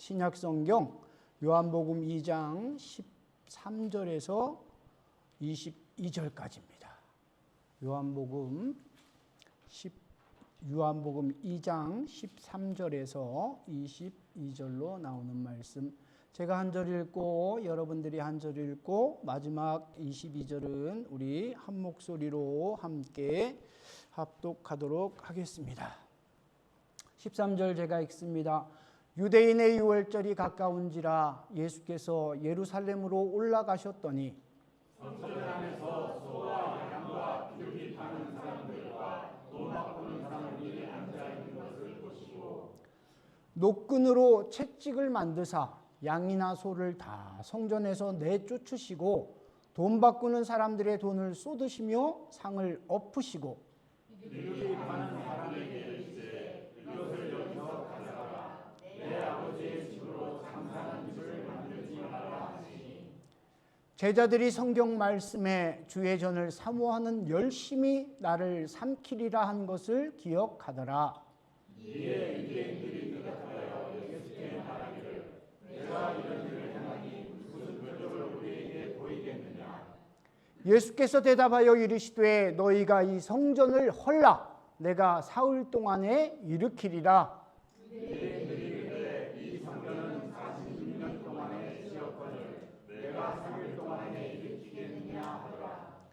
신약성경 요한복음 2장 13절에서 22절까지입니다. 요한복음 2장 13절에서 22절로 나오는 말씀, 제가 한 절 읽고 여러분들이 한 절 읽고 마지막 22절은 우리 한 목소리로 함께 합독하도록 하겠습니다. 13절 제가 읽습니다. 유대인의 유월절이 가까운지라 예수께서 예루살렘으로 올라가셨더니 성전 안에서 소와 양과 비둘기 파는 사람들과 돈 바꾸는 사람들이 앉아 있는 것을 보시고 노끈으로 채찍을 만드사 양이나 소를 다 성전에서 내쫓으시고 돈 바꾸는 사람들의 돈을 쏟으시며 상을 엎으시고 비둘기 파는 사람에게 이르시되 이것을 여기서 가져가라. 내 아버지의 집으로 장사하는 집을 만들지 말라 하시니 제자들이 성경 말씀에 주의 전을 사모하는 열심히 나를 삼키리라 한 것을 기억하더라. 이에 유대인들이 대답하여 예수께 말하기를 내가 이런 일을 행하니 무슨 표적을 우리에게 보이겠느냐. 예수께서 대답하여 이르시되 너희가 이 성전을 헐라 내가 사흘 동안에 일으키리라. 유대인들이 이르되 이 성전은 46년 동안에 지었거늘 내가 3일 동안에 일으키겠느냐 하더라.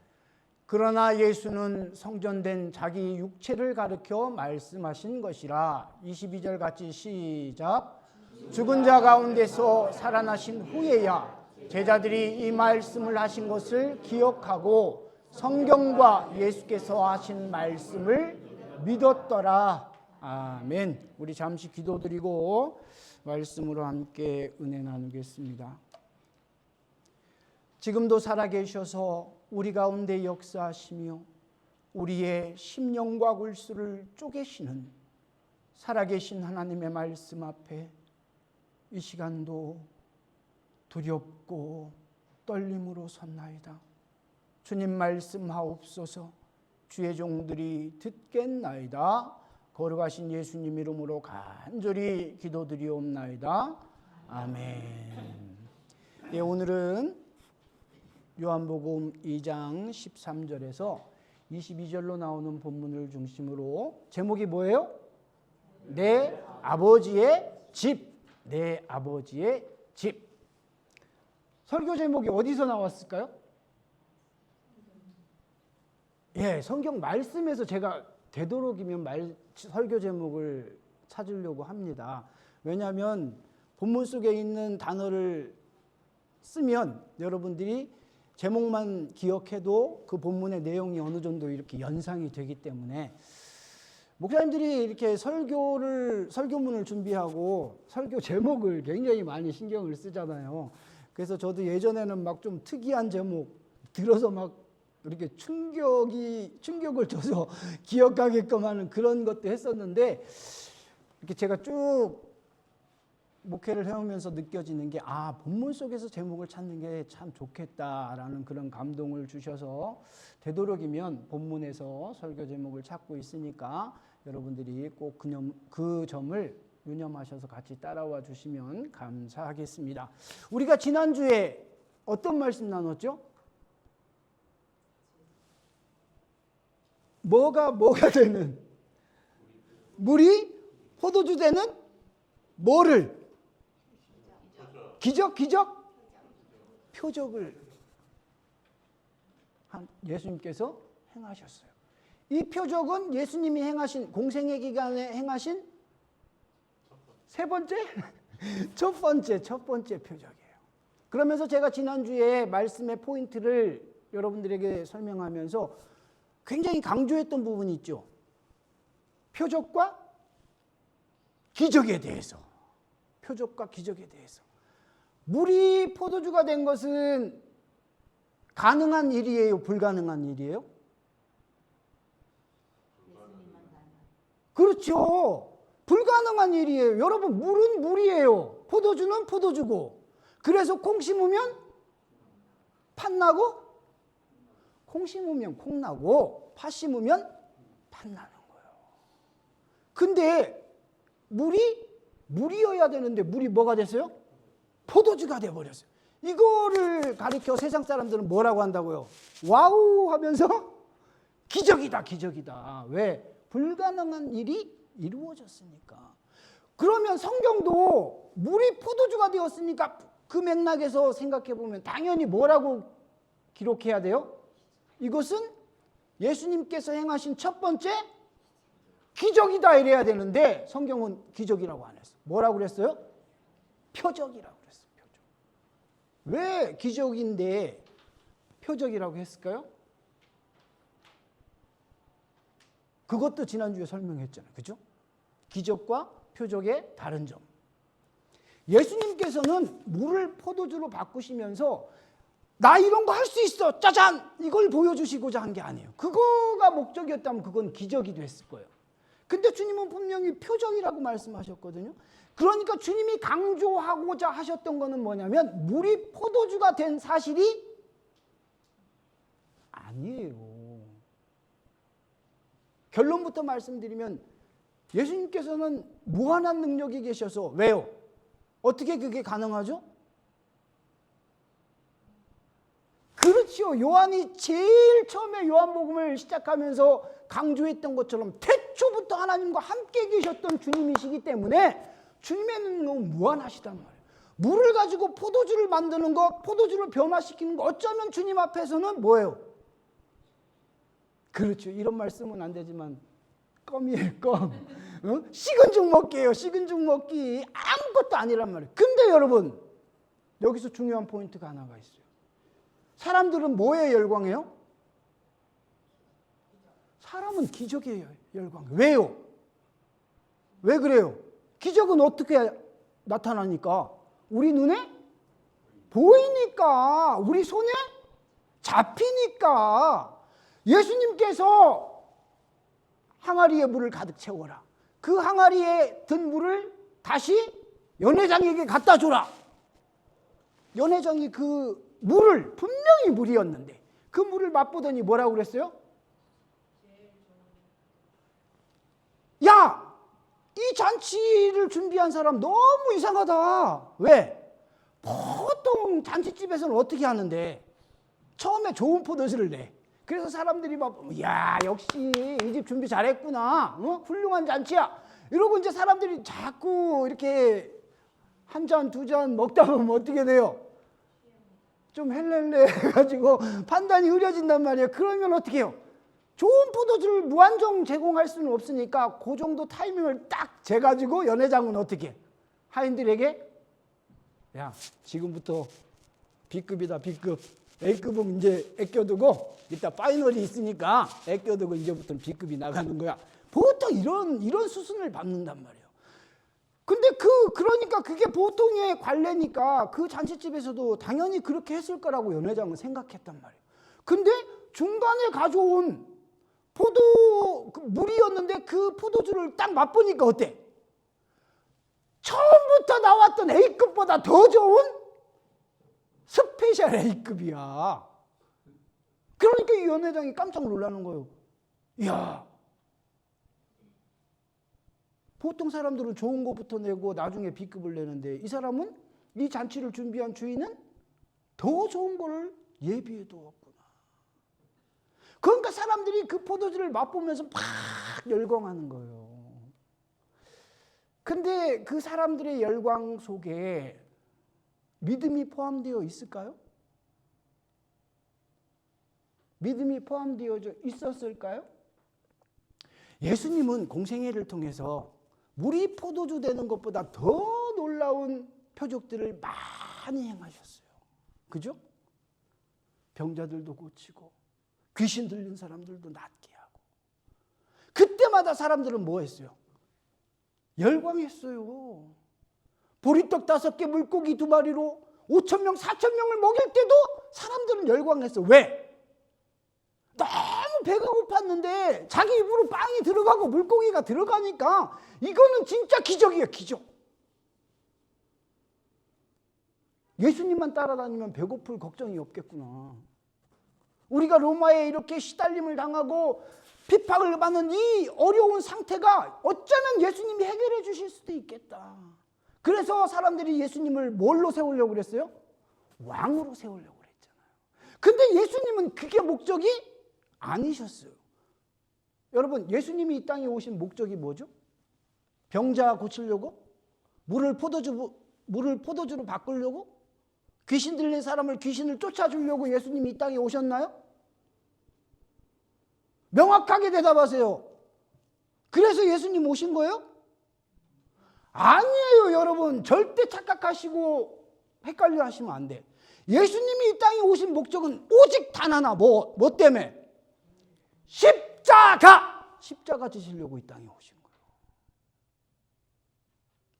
그러나 예수는 성전된 자기 육체를 가르켜 말씀하신 것이라. 22절 같이 시작. 죽은 자 가운데서 살아나신 후에야 제자들이 이 말씀을 하신 것을 기억하고 성경과 예수께서 하신 말씀을 믿었더라. 아멘. 우리 잠시 기도드리고 말씀으로 함께 은혜 나누겠습니다. 지금도 살아계셔서 우리 가운데 역사하시며 우리의 심령과 골수를 쪼개시는 살아계신 하나님의 말씀 앞에 이 시간도 두렵고 떨림으로 섰나이다. 주님 말씀하옵소서. 주의 종들이 듣겠나이다. 거룩하신 예수님 이름으로 간절히 기도드리옵나이다. 아멘. 네, 오늘은 요한복음 2장 13절에서 22절로 나오는 본문을 중심으로 제목이 뭐예요? 내 아버지의 집. 내 아버지의 집. 설교 제목이 어디서 나왔을까요? 예, 성경 말씀에서 제가 되도록이면 설교 제목을 찾으려고 합니다. 왜냐하면 본문 속에 있는 단어를 쓰면 여러분들이 제목만 기억해도 그 본문의 내용이 어느 정도 이렇게 연상이 되기 때문에 목사님들이 이렇게 설교문을 준비하고 설교 제목을 굉장히 많이 신경을 쓰잖아요. 그래서 저도 예전에는 막 좀 특이한 제목 들어서 막 이렇게 충격을 줘서 기억하게끔 하는 그런 것도 했었는데, 이렇게 제가 쭉 목회를 해오면서 느껴지는 게, 본문 속에서 제목을 찾는 게 참 좋겠다라는 그런 감동을 주셔서 되도록이면 본문에서 설교 제목을 찾고 있으니까 여러분들이 꼭 그 점을 유념하셔서 같이 따라와 주시면 감사하겠습니다. 우리가 지난주에 어떤 말씀 나눴죠? 뭐가 되는? 물이 포도주 되는 뭐를? 기적? 표적을 예수님께서 행하셨어요. 이 표적은 예수님이 행하신 공생애 기간에 행하신 첫 번째 표적이에요. 그러면서 제가 지난주에 말씀의 포인트를 여러분들에게 설명하면서 굉장히 강조했던 부분이 있죠. 표적과 기적에 대해서. 물이 포도주가 된 것은 가능한 일이에요? 불가능한 일이에요? 그렇죠. 불가능한 일이에요. 여러분, 물은 물이에요. 포도주는 포도주고. 그래서 콩 심으면 팥 나고, 콩 심으면 콩 나고, 팥 심으면 팥 나는 거예요. 근데 물이 물이어야 되는데 물이 뭐가 됐어요? 포도주가 돼버렸어요. 이거를 가리켜 세상 사람들은 뭐라고 한다고요? 와우 하면서 기적이다, 기적이다. 왜? 불가능한 일이 이루어졌으니까. 그러면 성경도 물이 포도주가 되었으니까 그 맥락에서 생각해 보면 당연히 뭐라고 기록해야 돼요? 이것은 예수님께서 행하신 첫 번째 기적이다 이래야 되는데 성경은 기적이라고 안 했어. 뭐라고 그랬어요? 표적이라고 그랬어요. 표적. 왜 기적인데 표적이라고 했을까요? 그것도 지난주에 설명했잖아요. 그죠? 기적과 표적의 다른 점. 예수님께서는 물을 포도주로 바꾸시면서 나 이런 거 할 수 있어. 짜잔! 이걸 보여주시고자 한 게 아니에요. 그거가 목적이었다면 그건 기적이 됐을 거예요. 근데 주님은 분명히 표적이라고 말씀하셨거든요. 그러니까 주님이 강조하고자 하셨던 거는 뭐냐면 물이 포도주가 된 사실이 아니에요. 결론부터 말씀드리면 예수님께서는 무한한 능력이 계셔서 왜요? 어떻게 그게 가능하죠? 그렇지요. 요한이 제일 처음에 요한복음을 시작하면서 강조했던 것처럼 태초부터 하나님과 함께 계셨던 주님이시기 때문에 주님의 능력은 무한하시단 말이에요. 물을 가지고 포도주를 만드는 것, 포도주를 변화시키는 것, 어쩌면 주님 앞에서는 뭐예요? 그렇죠. 이런 말씀은 안 되지만 껌이에요, 껌. 식은 죽 먹기예요. 식은 죽 먹기. 아무것도 아니란 말이에요. 근데 여러분, 여기서 중요한 포인트가 하나가 있어요. 사람들은 뭐에 열광해요? 사람은 기적에 열광해요. 왜요? 왜 그래요? 기적은 어떻게 나타나니까? 우리 눈에 보이니까, 우리 손에 잡히니까. 예수님께서 항아리에 물을 가득 채워라. 그 항아리에 든 물을 다시 연회장에게 갖다 줘라. 연회장이 그 물을, 분명히 물이었는데 그 물을 맛보더니 뭐라고 그랬어요? 야! 이 잔치를 준비한 사람 너무 이상하다. 왜? 보통 잔치집에서는 어떻게 하는데 처음에 좋은 포도주를 내. 그래서 사람들이 막, 야, 역시 이 집 준비 잘했구나. 훌륭한 잔치야. 이러고 이제 사람들이 자꾸 이렇게 한 잔, 두 잔 먹다 보면 어떻게 돼요? 좀 헬렐레 해가지고 판단이 흐려진단 말이에요. 그러면 어떻게 해요? 좋은 포도주를 무한정 제공할 수는 없으니까 그 정도 타이밍을 딱 재가지고 연회장은 어떻게 해? 하인들에게 야, 지금부터 B급이다, B급. A급은 이제 아껴두고 이따 파이널이 있으니까 아껴두고 이제부터는 B급이 나가는 거야. 보통 이런 수순을 밟는단 말이에요. 근데 그러니까 그게 보통의 관례니까 그 잔치집에서도 당연히 그렇게 했을 거라고 연회장은 생각했단 말이에요. 근데 중간에 가져온 물이었는데 그 포도주를 딱 맛보니까 어때? 처음부터 나왔던 A급보다 더 좋은 스페셜 A급이야. 그러니까 이 연회장이 깜짝 놀라는 거예요. 이야, 보통 사람들은 좋은 것부터 내고 나중에 B급을 내는데 이 사람은 이 잔치를 준비한 주인은 더 좋은 걸 예비해 두었구나. 그러니까 사람들이 그 포도주를 맛보면서 막 열광하는 거예요. 근데 그 사람들의 열광 속에 믿음이 포함되어 있을까요? 믿음이 포함되어 있었을까요? 예수님은 공생애를 통해서 물이 포도주 되는 것보다 더 놀라운 표적들을 많이 행하셨어요. 그죠? 병자들도 고치고 귀신 들린 사람들도 낫게 하고. 그때마다 사람들은 뭐 했어요? 열광했어요. 보리떡 5개, 물고기 2마리로 5,000명, 4,000명을 먹일 때도 사람들은 열광했어. 왜? 너무 배가 고팠는데 자기 입으로 빵이 들어가고 물고기가 들어가니까 이거는 진짜 기적이에요, 기적. 예수님만 따라다니면 배고플 걱정이 없겠구나. 우리가 로마에 이렇게 시달림을 당하고 핍박을 받는 이 어려운 상태가 어쩌면 예수님이 해결해 주실 수도 있겠다. 그래서 사람들이 예수님을 뭘로 세우려고 그랬어요? 왕으로 세우려고 그랬잖아요. 근데 예수님은 그게 목적이 아니셨어요. 여러분, 예수님이 이 땅에 오신 목적이 뭐죠? 병자 고치려고? 물을 포도주로 바꾸려고? 귀신 들린 사람을 귀신을 쫓아주려고 예수님이 이 땅에 오셨나요? 명확하게 대답하세요. 그래서 예수님 오신 거예요? 아니에요, 여러분. 절대 착각하시고 헷갈려 하시면 안 돼. 예수님이 이 땅에 오신 목적은 오직 단 하나. 뭐 때문에? 십자가 지시려고 이 땅에 오신 거예요.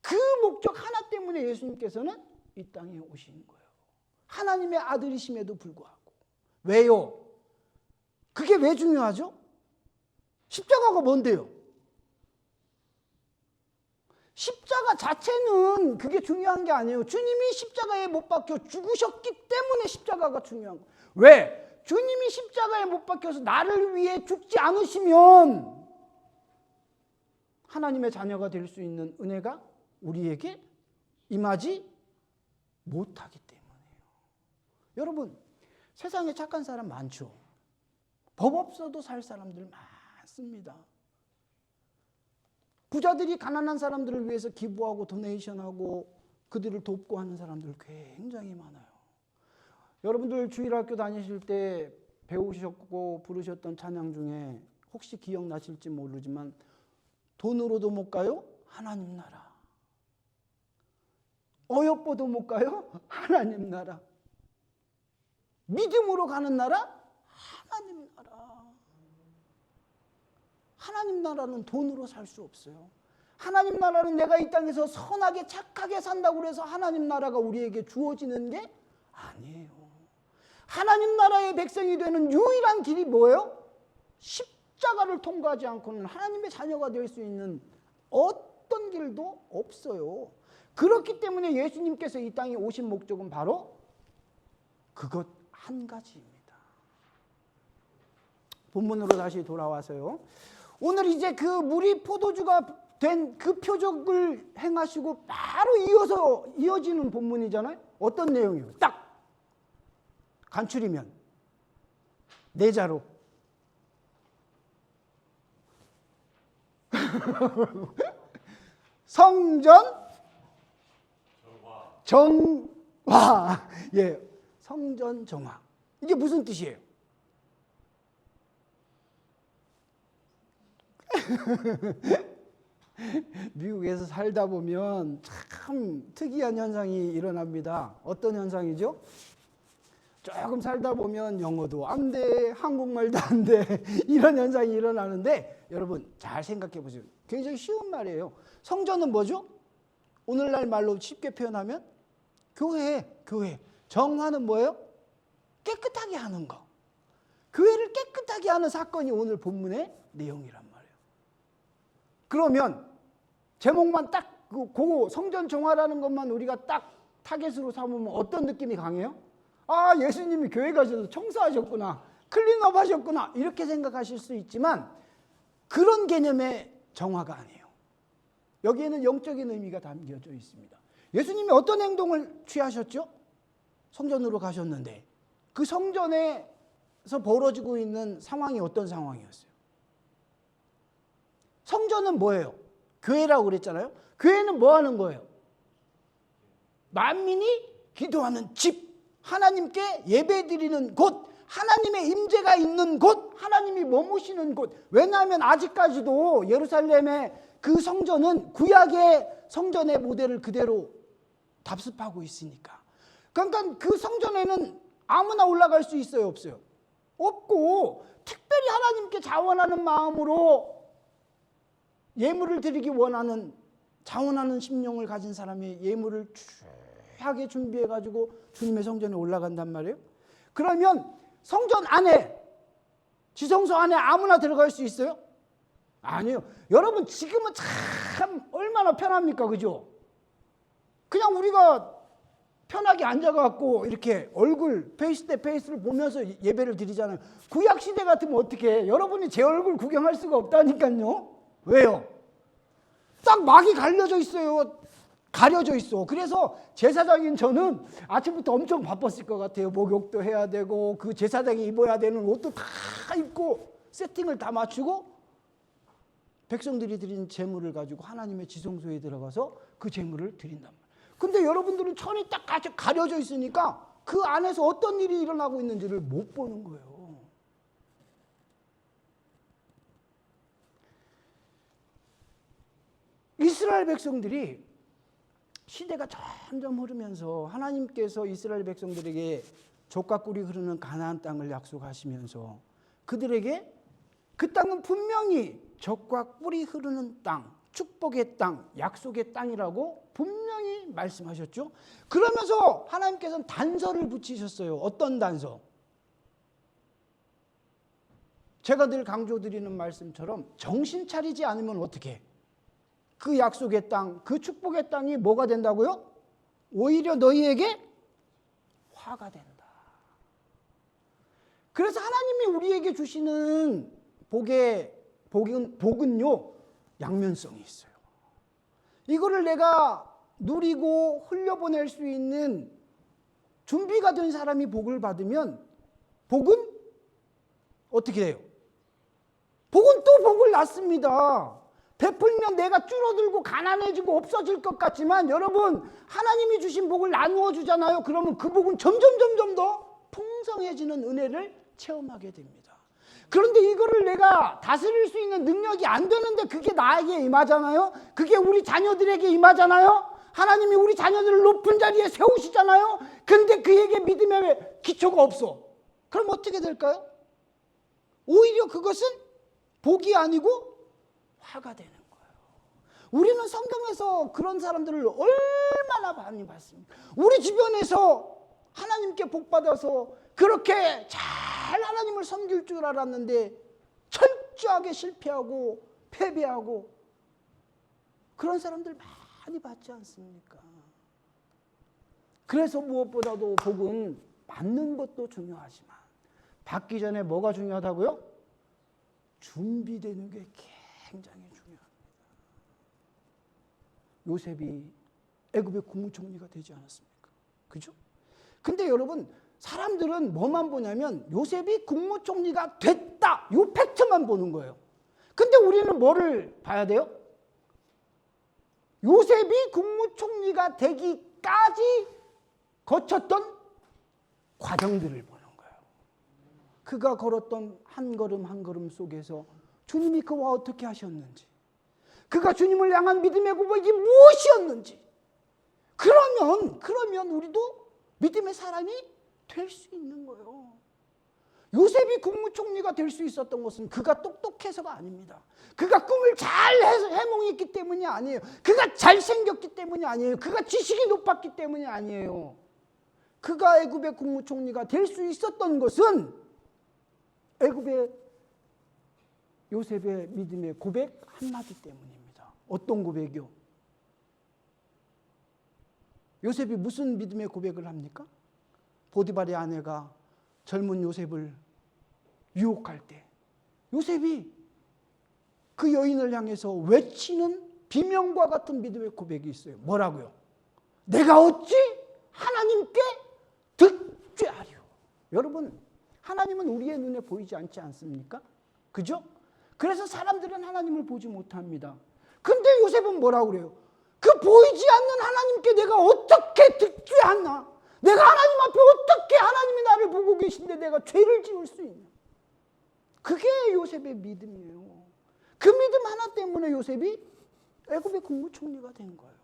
그 목적 하나 때문에 예수님께서는 이 땅에 오신 거예요. 하나님의 아들이심에도 불구하고. 왜요? 그게 왜 중요하죠? 십자가가 뭔데요? 십자가 자체는 그게 중요한 게 아니에요. 주님이 십자가에 못 박혀 죽으셨기 때문에 십자가가 중요한 거예요. 왜? 주님이 십자가에 못 박혀서 나를 위해 죽지 않으시면 하나님의 자녀가 될 수 있는 은혜가 우리에게 임하지 못하기 때문이에요. 여러분, 세상에 착한 사람 많죠. 법 없어도 살 사람들 많습니다. 부자들이 가난한 사람들을 위해서 기부하고 도네이션하고 그들을 돕고 하는 사람들 굉장히 많아요. 여러분들 주일학교 다니실 때 배우셨고 부르셨던 찬양 중에 혹시 기억나실지 모르지만 돈으로도 못 가요? 하나님 나라. 어여뻐도 못 가요? 하나님 나라. 믿음으로 가는 나라? 하나님 나라. 하나님 나라는 돈으로 살 수 없어요. 하나님 나라는 내가 이 땅에서 선하게 착하게 산다고 해서 하나님 나라가 우리에게 주어지는 게 아니에요. 하나님 나라의 백성이 되는 유일한 길이 뭐예요? 십자가를 통과하지 않고는 하나님의 자녀가 될 수 있는 어떤 길도 없어요. 그렇기 때문에 예수님께서 이 땅에 오신 목적은 바로 그것 한 가지입니다. 본문으로 다시 돌아와서요. 오늘 이제 그 물이 포도주가 된 그 표적을 행하시고 바로 이어지는 본문이잖아요. 어떤 내용이에요? 딱 간추리면 네 자로 성전 정화. 예, 성전 정화. 이게 무슨 뜻이에요? 미국에서 살다 보면 참 특이한 현상이 일어납니다. 어떤 현상이죠? 조금 살다 보면 영어도 안 돼, 한국말도 안 돼, 이런 현상이 일어나는데 여러분 잘 생각해 보세요. 굉장히 쉬운 말이에요. 성전은 뭐죠? 오늘날 말로 쉽게 표현하면 교회. 정화는 뭐예요? 깨끗하게 하는 거. 교회를 깨끗하게 하는 사건이 오늘 본문의 내용이란 말이에요. 그러면 제목만 딱 그 성전 정화라는 것만 우리가 딱 타겟으로 삼으면 어떤 느낌이 강해요? 아, 예수님이 교회 가셔서 청소하셨구나, 클린업 하셨구나, 이렇게 생각하실 수 있지만 그런 개념의 정화가 아니에요. 여기에는 영적인 의미가 담겨져 있습니다. 예수님이 어떤 행동을 취하셨죠? 성전으로 가셨는데 그 성전에서 벌어지고 있는 상황이 어떤 상황이었어요? 성전은 뭐예요? 교회라고 그랬잖아요. 교회는 뭐 하는 거예요? 만민이 기도하는 집, 하나님께 예배드리는 곳, 하나님의 임재가 있는 곳, 하나님이 머무시는 곳. 왜냐하면 아직까지도 예루살렘의 그 성전은 구약의 성전의 모델을 그대로 답습하고 있으니까. 그러니까 그 성전에는 아무나 올라갈 수 있어요, 없어요? 없고 특별히 하나님께 자원하는 마음으로 예물을 드리기 원하는, 자원하는 심령을 가진 사람이 예물을 귀하게 준비해가지고 주님의 성전에 올라간단 말이에요. 그러면 성전 안에, 지성소 안에 아무나 들어갈 수 있어요? 아니요. 여러분 지금은 참 얼마나 편합니까? 그죠? 그냥 우리가 편하게 앉아갖고 이렇게 얼굴 페이스 대 페이스를 보면서 예배를 드리잖아요. 구약 시대 같으면 어떻게 해? 여러분이 제 얼굴 구경할 수가 없다니까요. 왜요? 딱 막이 가려져 있어요. 가려져 있어. 그래서 제사장인 저는 아침부터 엄청 바빴을 것 같아요. 목욕도 해야 되고 그 제사장이 입어야 되는 옷도 다 입고 세팅을 다 맞추고 백성들이 드린 제물을 가지고 하나님의 지성소에 들어가서 그 제물을 드린단 말이에요. 근데 여러분들은 천이 딱 가려져 있으니까 그 안에서 어떤 일이 일어나고 있는지를 못 보는 거예요. 이스라엘 백성들이 시대가 점점 흐르면서 하나님께서 이스라엘 백성들에게 젖과 꿀이 흐르는 가나안 땅을 약속하시면서 그들에게 그 땅은 분명히 젖과 꿀이 흐르는 땅, 축복의 땅, 약속의 땅이라고 분명히 말씀하셨죠. 그러면서 하나님께서는 단서를 붙이셨어요. 어떤 단서? 제가 늘 강조드리는 말씀처럼 정신 차리지 않으면 어떻게 해? 그 약속의 땅, 그 축복의 땅이 뭐가 된다고요? 오히려 너희에게 화가 된다. 그래서 하나님이 우리에게 주시는 복은요, 양면성이 있어요. 이거를 내가 누리고 흘려보낼 수 있는 준비가 된 사람이 복을 받으면 복은 어떻게 해요? 복은 또 복을 낳습니다. 베풀면 내가 줄어들고 가난해지고 없어질 것 같지만 여러분 하나님이 주신 복을 나누어 주잖아요. 그러면 그 복은 점점 더 풍성해지는 은혜를 체험하게 됩니다. 그런데 이거를 내가 다스릴 수 있는 능력이 안 되는데 그게 나에게 임하잖아요. 그게 우리 자녀들에게 임하잖아요. 하나님이 우리 자녀들을 높은 자리에 세우시잖아요. 근데 그에게 믿음의 기초가 없어. 그럼 어떻게 될까요? 오히려 그것은 복이 아니고 화가 되는 거예요. 우리는 성경에서 그런 사람들을 얼마나 많이 봤습니까? 우리 주변에서 하나님께 복받아서 그렇게 잘 하나님을 섬길 줄 알았는데 철저하게 실패하고 패배하고 그런 사람들 많이 봤지 않습니까? 그래서 무엇보다도 복은 받는 것도 중요하지만 받기 전에 뭐가 중요하다고요? 준비되는 게 굉장히 중요합니다. 요셉이 애굽의 국무총리가 되지 않았습니까? 그죠? 근데 여러분 사람들은 뭐만 보냐면 요셉이 국무총리가 됐다 이 팩트만 보는 거예요. 근데 우리는 뭐를 봐야 돼요? 요셉이 국무총리가 되기까지 거쳤던 과정들을 보는 거예요. 그가 걸었던 한 걸음 한 걸음 속에서 주님이 그와 어떻게 하셨는지, 그가 주님을 향한 믿음의 고백이 무엇이었는지, 그러면 우리도 믿음의 사람이 될 수 있는 거예요. 요셉이 국무총리가 될 수 있었던 것은 그가 똑똑해서가 아닙니다. 그가 꿈을 잘 해몽했기 때문이 아니에요. 그가 잘생겼기 때문이 아니에요. 그가 지식이 높았기 때문이 아니에요. 그가 애굽의 국무총리가 될 수 있었던 것은 애굽의 요셉의 믿음의 고백 한마디 때문입니다. 어떤 고백이요? 요셉이 무슨 믿음의 고백을 합니까? 보디발의 아내가 젊은 요셉을 유혹할 때 요셉이 그 여인을 향해서 외치는 비명과 같은 믿음의 고백이 있어요. 뭐라고요? 내가 어찌 하나님께 득죄하리요. 여러분 하나님은 우리의 눈에 보이지 않지 않습니까? 그죠? 그래서 사람들은 하나님을 보지 못합니다. 근데 요셉은 뭐라고 그래요? 그 보이지 않는 하나님께 내가 어떻게 득죄하나? 내가 하나님 앞에 어떻게 하나님이 나를 보고 계신데 내가 죄를 지을 수 있냐? 그게 요셉의 믿음이에요. 그 믿음 하나 때문에 요셉이 애굽의 국무총리가 된 거예요.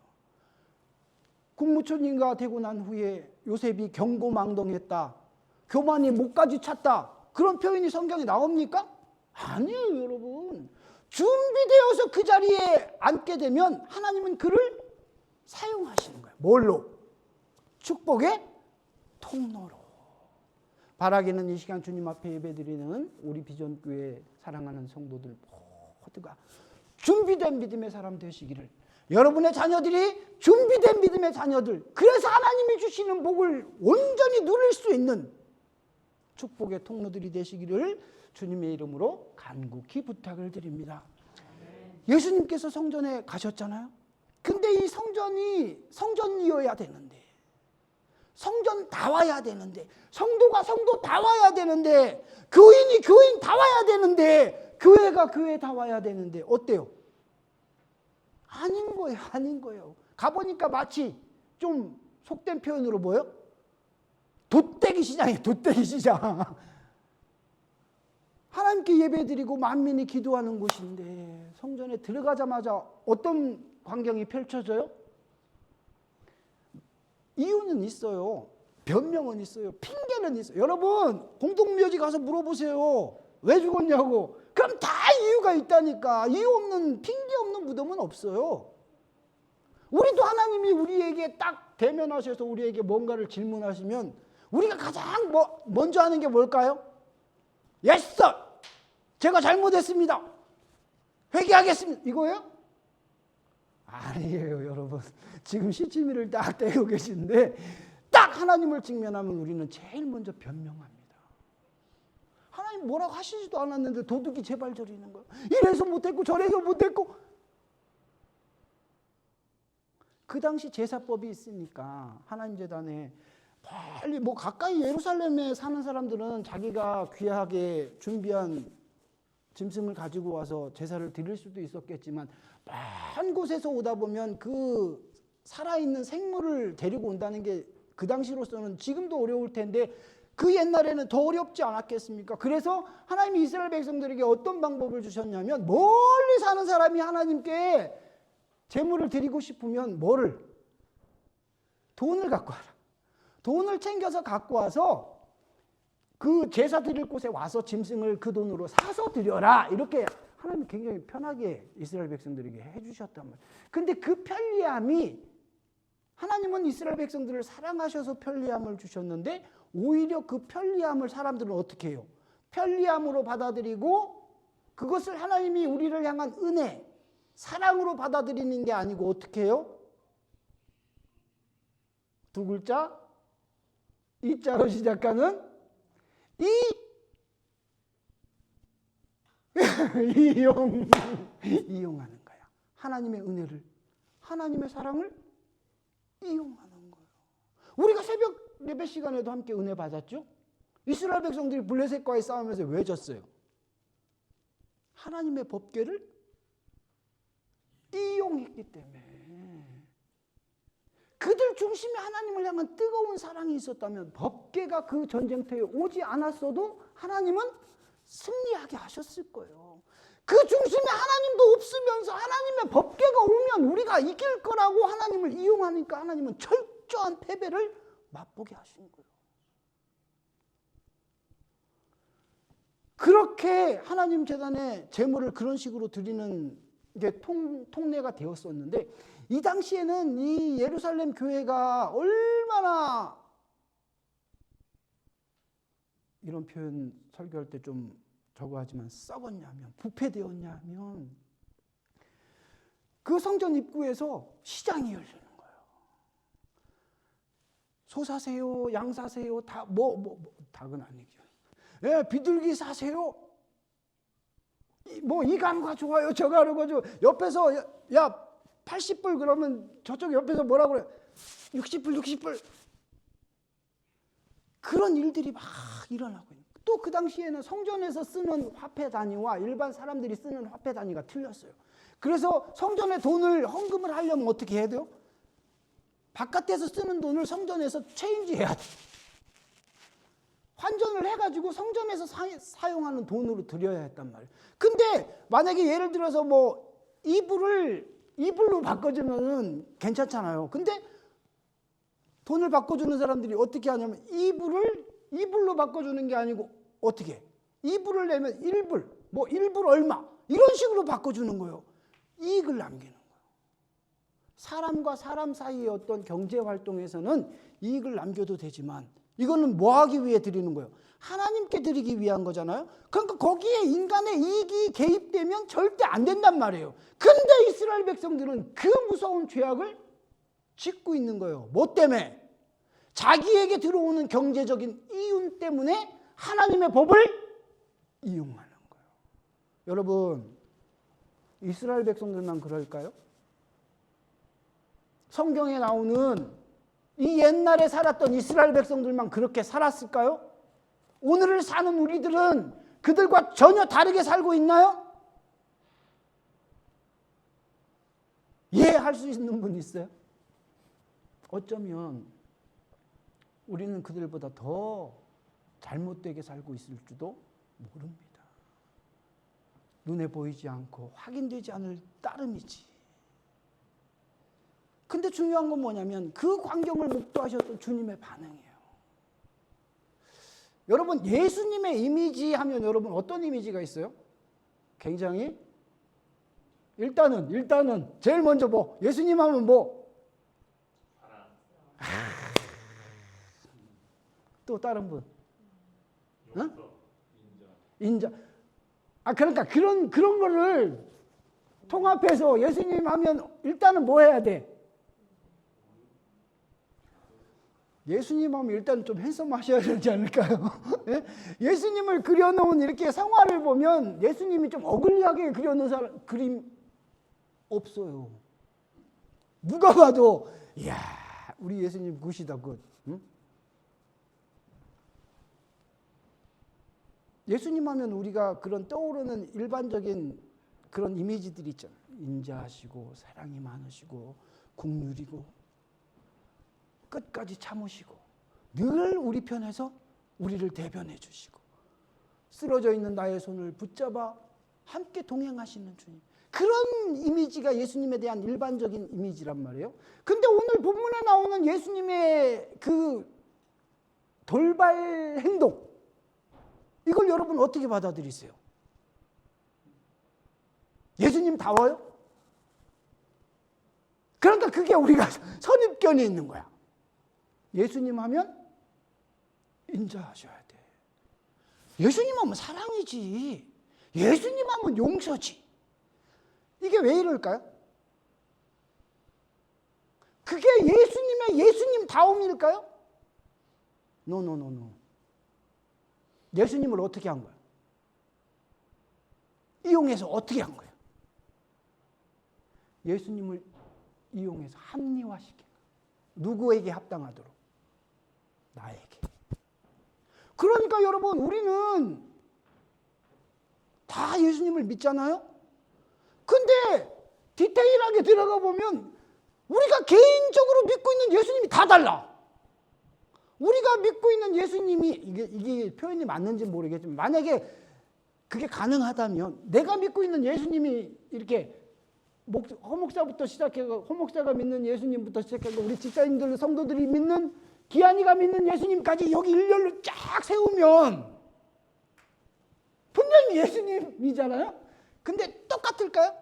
국무총리가 되고 난 후에 요셉이 경고망동했다, 교만이 목까지 찼다, 그런 표현이 성경에 나옵니까? 아니에요, 여러분. 준비되어서 그 자리에 앉게 되면 하나님은 그를 사용하시는 거예요. 뭘로? 축복의 통로로. 바라기는 이 시간 주님 앞에 예배드리는 우리 비전교회 사랑하는 성도들 모두가 준비된 믿음의 사람 되시기를, 여러분의 자녀들이 준비된 믿음의 자녀들, 그래서 그래서 하나님이 주시는 복을 온전히 누릴 수 있는 축복의 통로들이 되시기를 주님의 이름으로 간곡히 부탁을 드립니다. 예수님께서 성전에 가셨잖아요. 근데 이 성전이어야 되는데, 성전 다 와야 되는데, 성도가 성도 다 와야 되는데, 교인이 교인 다 와야 되는데, 교회가 교회 다 와야 되는데 어때요? 아닌 거예요. 아닌 거예요. 가보니까 마치 좀 속된 표현으로 뭐요? 돛대기 시장이에요. 돛대기 시장. 하나님께 예배드리고 만민이 기도하는 곳인데 성전에 들어가자마자 어떤 광경이 펼쳐져요? 이유는 있어요. 변명은 있어요. 핑계는 있어요. 여러분 공동묘지 가서 물어보세요. 왜 죽었냐고. 그럼 다 이유가 있다니까. 이유 없는, 핑계 없는 무덤은 없어요. 우리도 하나님이 우리에게 딱 대면하셔서 우리에게 뭔가를 질문하시면 우리가 가장 먼저 하는 게 뭘까요? Yes, sir. 제가 잘못했습니다. 회개하겠습니다. 이거예요? 아니에요, 여러분. 지금 시치미를 딱 떼고 계신데 딱 하나님을 직면하면 우리는 제일 먼저 변명합니다. 하나님 뭐라고 하시지도 않았는데 도둑이 제발 저리는 거예요. 이래서 못했고 저래서 못했고. 그 당시 제사법이 있으니까 하나님 제단에 빨리 가까이 예루살렘에 사는 사람들은 자기가 귀하게 준비한 짐승을 가지고 와서 제사를 드릴 수도 있었겠지만 먼 곳에서 오다 보면 그 살아있는 생물을 데리고 온다는 게 그 당시로서는 지금도 어려울 텐데 그 옛날에는 더 어렵지 않았겠습니까? 그래서 하나님이 이스라엘 백성들에게 어떤 방법을 주셨냐면 멀리 사는 사람이 하나님께 제물을 드리고 싶으면 뭐를? 돈을 갖고 와라. 돈을 챙겨서 갖고 와서 그 제사 드릴 곳에 와서 짐승을 그 돈으로 사서 드려라. 이렇게 하나님이 굉장히 편하게 이스라엘 백성들에게 해주셨단 말이에요. 근데 그 편리함이 하나님은 이스라엘 백성들을 사랑하셔서 편리함을 주셨는데 오히려 그 편리함을 사람들은 어떻게 해요? 편리함으로 받아들이고 그것을 하나님이 우리를 향한 은혜, 사랑으로 받아들이는 게 아니고 어떻게 해요? 두 글자, 이자로 시작하는 이용하는 거야. 하나님의 은혜를, 하나님의 사랑을 이용하는 거예요. 우리가 새벽 예배 시간에도 함께 은혜 받았죠? 이스라엘 백성들이 블레셋과의 싸움에서 왜 졌어요? 하나님의 법궤를 이용했기 때문에. 그들 중심에 하나님을 향한 뜨거운 사랑이 있었다면 법궤가 그 전쟁터에 오지 않았어도 하나님은 승리하게 하셨을 거예요. 그 중심에 하나님도 없으면서 하나님의 법궤가 오면 우리가 이길 거라고 하나님을 이용하니까 하나님은 철저한 패배를 맛보게 하신 거예요. 그렇게 하나님 제단에 제물을 그런 식으로 드리는 게 통례가 되었었는데 이 당시에는 이 예루살렘 교회가 얼마나 이런 표현 설교할 때 좀 저거 하지만 썩었냐면 부패되었냐면 그 성전 입구에서 시장이 열리는 거예요. 소 사세요, 양 사세요, 다 닭은 아니죠. 예, 비둘기 사세요. 이 가루가 좋아요, 저 가루가 좋아요. 옆에서 야 80불 그러면 저쪽 옆에서 뭐라고 그래? 60불. 그런 일들이 막 일어나고 있는 거예요. 또 그 당시에는 성전에서 쓰는 화폐 단위와 일반 사람들이 쓰는 화폐 단위가 틀렸어요. 그래서 성전에 돈을 헌금을 하려면 어떻게 해야 돼요? 바깥에서 쓰는 돈을 성전에서 체인지해야 돼. 환전을 해가지고 성전에서 사용하는 돈으로 드려야 했단 말이에요. 근데 만약에 예를 들어서 2불로 바꿔주면 괜찮잖아요. 근데 돈을 바꿔주는 사람들이 어떻게 하냐면 2불로 바꿔주는 게 아니고 어떻게? 2불을 내면 1불, 1불 얼마 이런 식으로 바꿔주는 거예요. 이익을 남기는 거예요. 사람과 사람 사이의 어떤 경제활동에서는 이익을 남겨도 되지만 이거는 뭐 하기 위해 드리는 거예요? 하나님께 드리기 위한 거잖아요. 그러니까 거기에 인간의 이익이 개입되면 절대 안 된단 말이에요. 근데 이스라엘 백성들은 그 무서운 죄악을 짓고 있는 거예요. 뭐 때문에? 자기에게 들어오는 경제적인 이윤 때문에 하나님의 법을 이용하는 거예요. 여러분, 이스라엘 백성들만 그럴까요? 성경에 나오는 이 옛날에 살았던 이스라엘 백성들만 그렇게 살았을까요? 오늘을 사는 우리들은 그들과 전혀 다르게 살고 있나요? 이해할 수 있는 분 있어요? 어쩌면 우리는 그들보다 더 잘못되게 살고 있을지도 모릅니다. 눈에 보이지 않고 확인되지 않을 따름이지. 근데 중요한 건 뭐냐면 그 광경을 목도하셨던 주님의 반응이에요. 여러분, 예수님의 이미지 하면 여러분 어떤 이미지가 있어요? 굉장히 일단은 제일 먼저 뭐 예수님 하면 뭐? 또 다른 분? 응? 인자. 그러니까 그런 거를 통합해서 예수님 하면 일단은 뭐 해야 돼? 예수님 하면 일단 좀 핸섬하셔야 되지 않을까요? 예? 예수님을 그려놓은 이렇게 성화를 보면 예수님이 좀 어글리하게 그려놓은 그림 없어요. 누가 봐도 이야, 우리 예수님 굿이다 굿. 응? 예수님 하면 우리가 그런 떠오르는 일반적인 그런 이미지들이 있잖아요. 인자하시고 사랑이 많으시고 국률이고 끝까지 참으시고 늘 우리 편에서 우리를 대변해 주시고 쓰러져 있는 나의 손을 붙잡아 함께 동행하시는 주님. 그런 이미지가 예수님에 대한 일반적인 이미지란 말이에요. 근데 오늘 본문에 나오는 예수님의 그 돌발 행동, 이걸 여러분 어떻게 받아들이세요? 예수님 다워요? 그러니까 그게 우리가 선입견이 있는 거야. 예수님 하면 인자하셔야 돼. 예수님 하면 사랑이지. 예수님 하면 용서지. 이게 왜 이럴까요? 그게 예수님의 예수님다움일까요? 노. 예수님을 어떻게 한 거야? 이용해서 어떻게 한 거야? 예수님을 이용해서 합리화시킨 거야. 누구에게 합당하도록? 나에게. 그러니까 여러분, 우리는 다 예수님을 믿잖아요? 근데 디테일하게 들어가 보면 우리가 개인적으로 믿고 있는 예수님이 다 달라. 우리가 믿고 있는 예수님이 이게 표현이 맞는지 모르겠지만 만약에 그게 가능하다면 내가 믿고 있는 예수님이 이렇게 허목사부터 시작해서 허목사가 믿는 예수님부터 시작해서 우리 집사님들 성도들이 믿는 기한이가 믿는 예수님까지 여기 일렬로 쫙 세우면 분명히 예수님이잖아요. 근데 똑같을까요?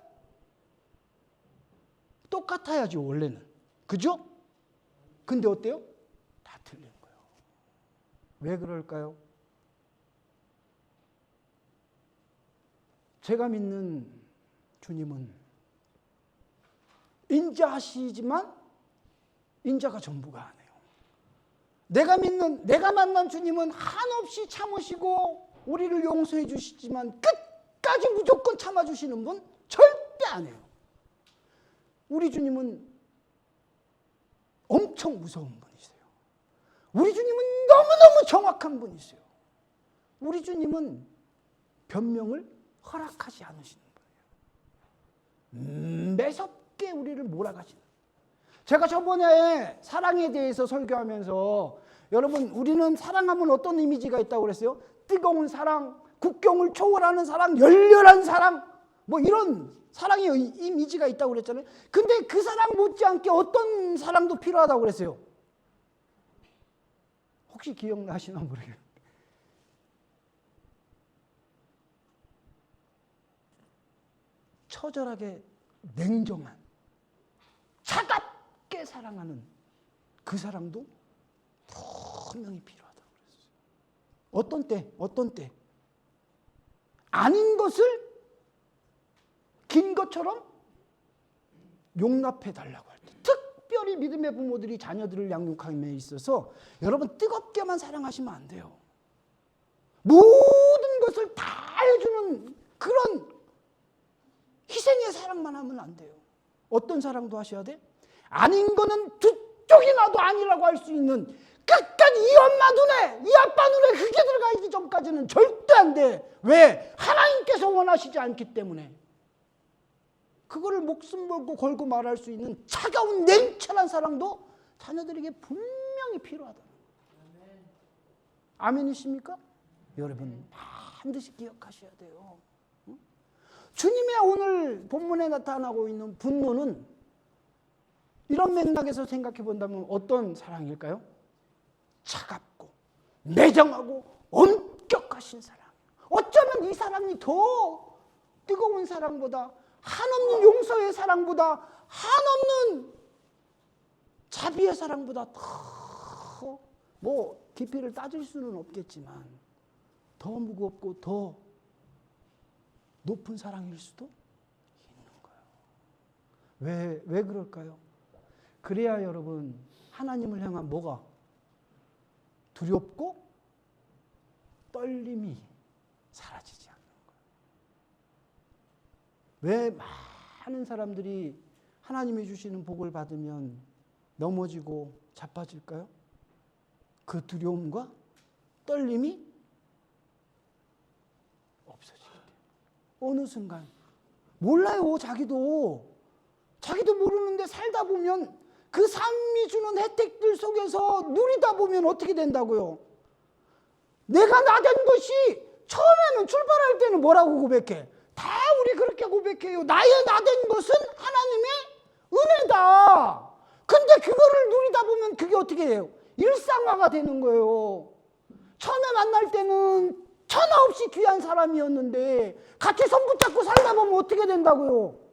똑같아야죠 원래는. 그죠? 근데 어때요? 다 틀린 거예요. 왜 그럴까요? 제가 믿는 주님은 인자하시지만 인자가 전부가 아니에요. 내가 만난 주님은 한없이 참으시고 우리를 용서해 주시지만 끝까지 무조건 참아주시는 분 절대 아니에요. 우리 주님은 엄청 무서운 분이세요. 우리 주님은 너무너무 정확한 분이세요. 우리 주님은 변명을 허락하지 않으시는 분이에요. 매섭게 우리를 몰아가시는. 제가 저번에 사랑에 대해서 설교하면서 여러분, 우리는 사랑하면 어떤 이미지가 있다고 그랬어요? 뜨거운 사랑, 국경을 초월하는 사랑, 열렬한 사랑, 뭐 이런 사랑의 이미지가 있다고 그랬잖아요. 근데 그 사랑 못지않게 어떤 사랑도 필요하다고 그랬어요. 혹시 기억나시나 모르겠어요. 처절하게 냉정한, 차갑게 사랑하는 그 사랑도 분명히 필요하다고 그랬어요. 어떤 때 아닌 것을 긴 것처럼 용납해 달라고 할 때, 특별히 믿음의 부모들이 자녀들을 양육함에 있어서 여러분 뜨겁게만 사랑하시면 안 돼요. 모든 것을 다 해주는 그런 희생의 사랑만 하면 안 돼요. 어떤 사랑도 하셔야 돼? 아닌 거는 두 쪽이 나도 아니라고 할 수 있는 끝까지 이 엄마 눈에 이 아빠 눈에 그게 들어가기 전까지는 절대 안 돼. 왜? 하나님께서 원하시지 않기 때문에. 그거를 목숨 걸고 말할 수 있는 차가운 냉철한 사랑도 자녀들에게 분명히 필요하다. 아멘이십니까? 여러분 반드시 기억하셔야 돼요. 주님의 오늘 본문에 나타나고 있는 분노는 이런 맥락에서 생각해 본다면 어떤 사랑일까요? 차갑고 매정하고 엄격하신 사랑. 어쩌면 이 사랑이 더 뜨거운 사랑보다, 한없는 용서의 사랑보다, 한없는 자비의 사랑보다 더 깊이를 따질 수는 없겠지만 더 무겁고 더 높은 사랑일 수도 있는 거예요. 왜 그럴까요? 그래야 여러분 하나님을 향한 뭐가 두렵고 떨림이 사라지지 않는 거예요. 왜 많은 사람들이 하나님이 주시는 복을 받으면 넘어지고 자빠질까요? 그 두려움과 떨림이 없어지기 때문에. 어느 순간 몰라요. 자기도 모르는데 살다 보면 그 삶이 주는 혜택들 속에서 누리다 보면 어떻게 된다고요? 내가 나된 것이 처음에는 출발할 때는 뭐라고 고백해? 다 우리 그렇게 고백해요. 나의 나된 것은 하나님의 은혜다. 근데 그거를 누리다 보면 그게 어떻게 해요? 일상화가 되는 거예요. 처음에 만날 때는 천하 없이 귀한 사람이었는데 같이 손 붙잡고 살다 보면 어떻게 된다고요?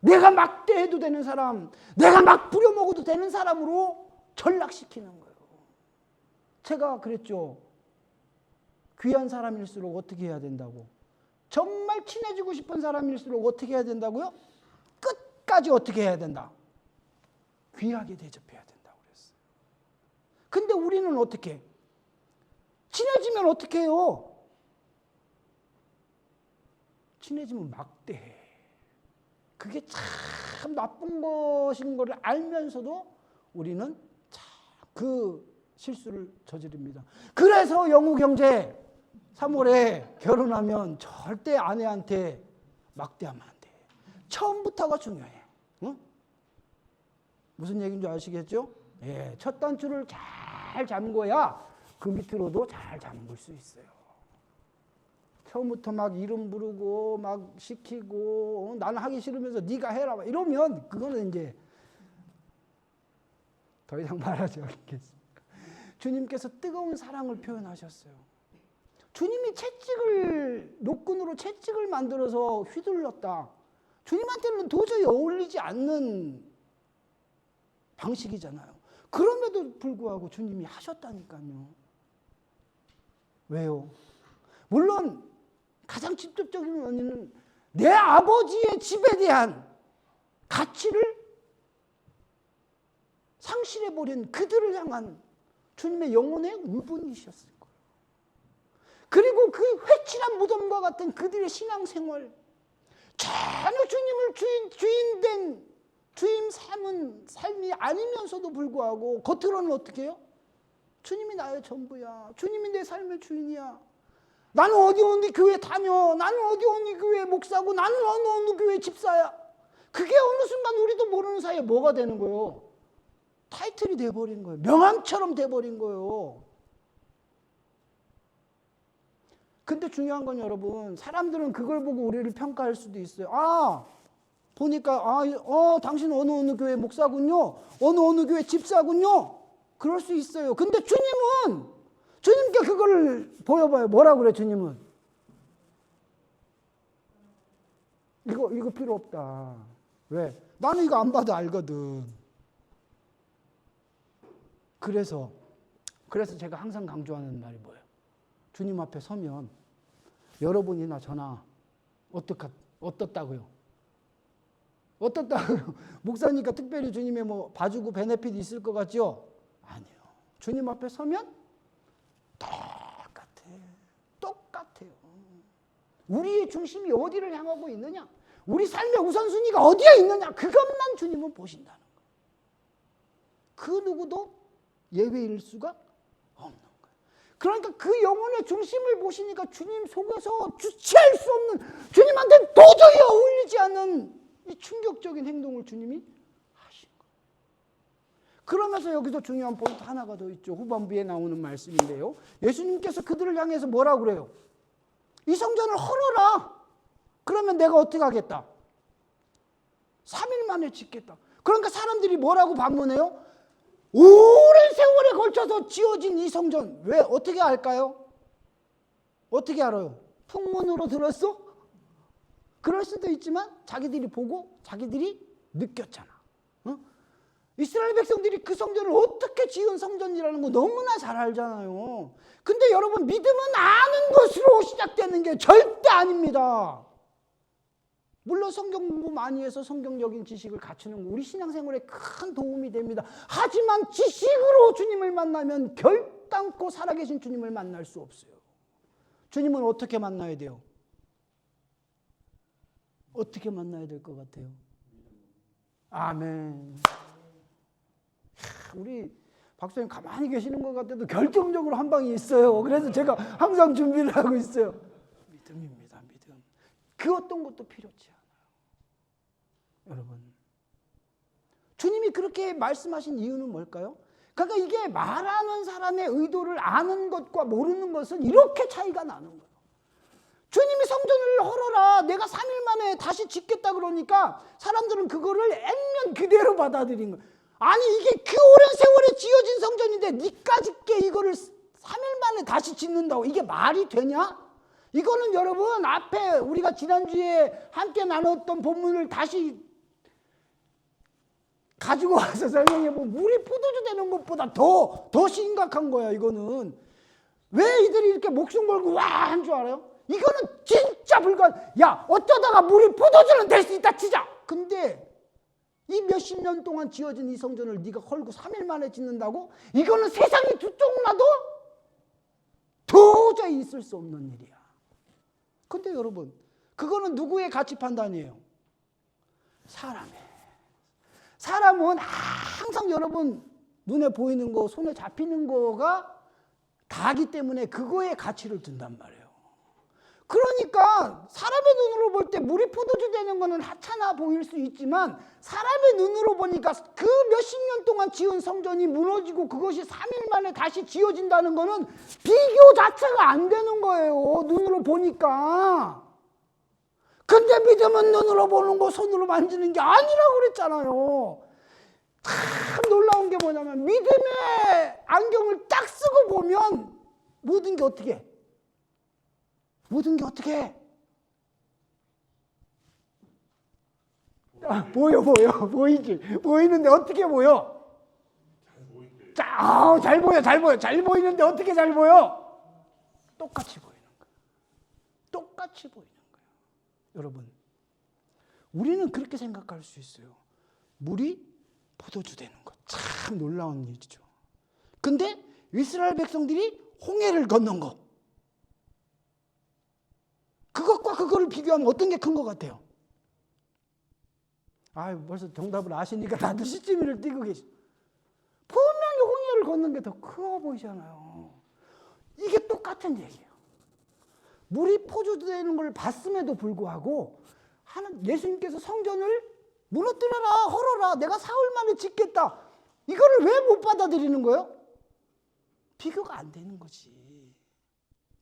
내가 막 대해도 되는 사람, 내가 막 부려먹어도 되는 사람으로 전락시키는 거예요. 제가 그랬죠. 귀한 사람일수록 어떻게 해야 된다고? 정말 친해지고 싶은 사람일수록 어떻게 해야 된다고요? 끝까지 어떻게 해야 된다? 귀하게 대접해야 된다고 그랬어요. 근데 우리는 어떻게? 친해지면 어떻게 해요? 친해지면 막대해. 그게 참 나쁜 것인 것을 알면서도 우리는 참 그 실수를 저지릅니다. 그래서 영우 형제 3월에 결혼하면 절대 아내한테 막대하면 안 돼. 처음부터가 중요해. 응? 무슨 얘기인지 아시겠죠? 예, 첫 단추를 잘 잠궈야 그 밑으로도 잘 잠글 수 있어요. 처음부터 막 이름 부르고 막 시키고 나는 하기 싫으면서 네가 해라 이러면 그거는 이제 더 이상 말하지 않겠습니다. 주님께서 뜨거운 사랑을 표현하셨어요. 주님이 채찍을 노끈으로 채찍을 만들어서 휘둘렀다. 주님한테는 도저히 어울리지 않는 방식이잖아요. 그럼에도 불구하고 주님이 하셨다니까요. 왜요? 물론 가장 직접적인 원인은 내 아버지의 집에 대한 가치를 상실해버린 그들을 향한 주님의 영혼의 울분이셨을 거예요. 그리고 그 회칠한 무덤과 같은 그들의 신앙생활, 전혀 주님을 주임 삼은 삶이 아니면서도 불구하고 겉으로는 어떻게 해요? 주님이 나의 전부야. 주님이 내 삶의 주인이야. 나는 어디 교회 다녀. 나는 어디 교회 목사고. 나는 어느 교회 집사야. 그게 어느 순간 우리도 모르는 사이에 뭐가 되는 거예요? 타이틀이 돼버린 거예요. 명함처럼 돼버린 거예요. 근데 중요한 건 여러분, 사람들은 그걸 보고 우리를 평가할 수도 있어요. 보니까 당신 어느 교회 목사군요. 어느 교회 집사군요. 그럴 수 있어요. 근데 주님께 그걸 보여봐요. 뭐라고 그래 주님은? 이거 필요 없다. 왜? 나는 이거 안 봐도 알거든. 그래서 제가 항상 강조하는 말이 뭐예요? 주님 앞에 서면 여러분이나 저나 어떻다고요? 어떻다 목사니까 특별히 주님의 뭐 봐주고 베네핏이 있을 것 같죠? 아니요. 주님 앞에 서면 똑같아요. 우리의 중심이 어디를 향하고 있느냐? 우리 삶의 우선순위가 어디에 있느냐? 그것만 주님은 보신다는 거예요. 그 누구도 예외일 수가 없는 거예요. 그러니까 그 영혼의 중심을 보시니까 주님 속에서 주체할 수 없는, 주님한테 도저히 어울리지 않는 이 충격적인 행동을 주님이 하신 거예요. 그러면서 여기서 중요한 포인트 하나가 더 있죠. 후반부에 나오는 말씀인데요. 예수님께서 그들을 향해서 뭐라고 그래요? 이 성전을 헐어라. 그러면 내가 어떻게 하겠다? 3일 만에 짓겠다. 그러니까 사람들이 뭐라고 반문해요? 오랜 세월에 걸쳐서 지어진 이 성전, 왜 어떻게 알까요? 어떻게 알아요? 풍문으로 들었어? 그럴 수도 있지만 자기들이 보고 자기들이 느꼈잖아. 이스라엘 백성들이 그 성전을 어떻게 지은 성전이라는 거 너무나 잘 알잖아요. 근데 여러분, 믿음은 아는 것으로 시작되는 게 절대 아닙니다. 물론 성경 공부 많이 해서 성경적인 지식을 갖추는 거 우리 신앙생활에 큰 도움이 됩니다. 하지만 지식으로 주님을 만나면 결단코 살아계신 주님을 만날 수 없어요. 주님은 어떻게 만나야 돼요? 어떻게 만나야 될 것 같아요? 아멘. 우리 박사님 가만히 계시는 것 같아도 결정적으로 한 방이 있어요. 그래서 제가 항상 준비를 하고 있어요. 믿음입니다. 믿음. 그 어떤 것도 필요치 않아요. 여러분, 주님이 그렇게 말씀하신 이유는 뭘까요? 그러니까 이게 말하는 사람의 의도를 아는 것과 모르는 것은 이렇게 차이가 나는 거예요. 주님이 성전을 헐어라, 내가 3일 만에 다시 짓겠다 그러니까 사람들은 그거를 액면 그대로 받아들인 거예요. 아니, 이게 그 오랜 세월에 지어진 성전인데 니까 짓게 이거를 3일 만에 다시 짓는다고, 이게 말이 되냐? 이거는 여러분, 앞에 우리가 지난주에 함께 나눴던 본문을 다시 가지고 와서 설명해보면 물이 포도주 되는 것보다 더 심각한 거야. 이거는 왜 이들이 이렇게 목숨 걸고 와 한 줄 알아요? 이거는 진짜 야, 어쩌다가 물이 포도주는 될 수 있다 치자. 근데 이 몇십 년 동안 지어진 이 성전을 네가 헐고 3일 만에 짓는다고? 이거는 세상이 두 쪽 나도 도저히 있을 수 없는 일이야. 근데 여러분, 그거는 누구의 가치 판단이에요? 사람의. 사람은 항상 여러분 눈에 보이는 거, 손에 잡히는 거가 다기 때문에 그거에 가치를 둔단 말이에요. 그러니까 사람의 눈으로 볼 때 물이 포도주 되는 거는 하찮아 보일 수 있지만 사람의 눈으로 보니까 그 몇십 년 동안 지은 성전이 무너지고 그것이 3일 만에 다시 지어진다는 거는 비교 자체가 안 되는 거예요. 눈으로 보니까. 근데 믿음은 눈으로 보는 거, 손으로 만지는 게 아니라고 그랬잖아요. 참 놀라운 게 뭐냐면 믿음의 안경을 딱 쓰고 보면 모든 게 어떻게 해? 모든 게 어떻게 해? 보이지? 보이는데 어떻게 보여? 잘 보여. 잘 보이는데 어떻게 잘 보여? 똑같이 보이는 거예요. 똑같이 보이는 거예요. 여러분, 우리는 그렇게 생각할 수 있어요. 물이 포도주 되는 것, 참 놀라운 일이죠. 근데 이스라엘 백성들이 홍해를 건넌 것, 그것과 그거를 비교하면 어떤 게 큰 것 같아요? 벌써 정답을 아시니까 다들 시치미를 띄고 계시. 분명히 홍해를 걷는 게 더 커 보이잖아요. 이게 똑같은 얘기예요. 물이 포도되는 걸 봤음에도 불구하고 예수님께서 성전을 무너뜨려라, 헐어라, 내가 사흘 만에 짓겠다. 이거를 왜 못 받아들이는 거예요? 비교가 안 되는 거지.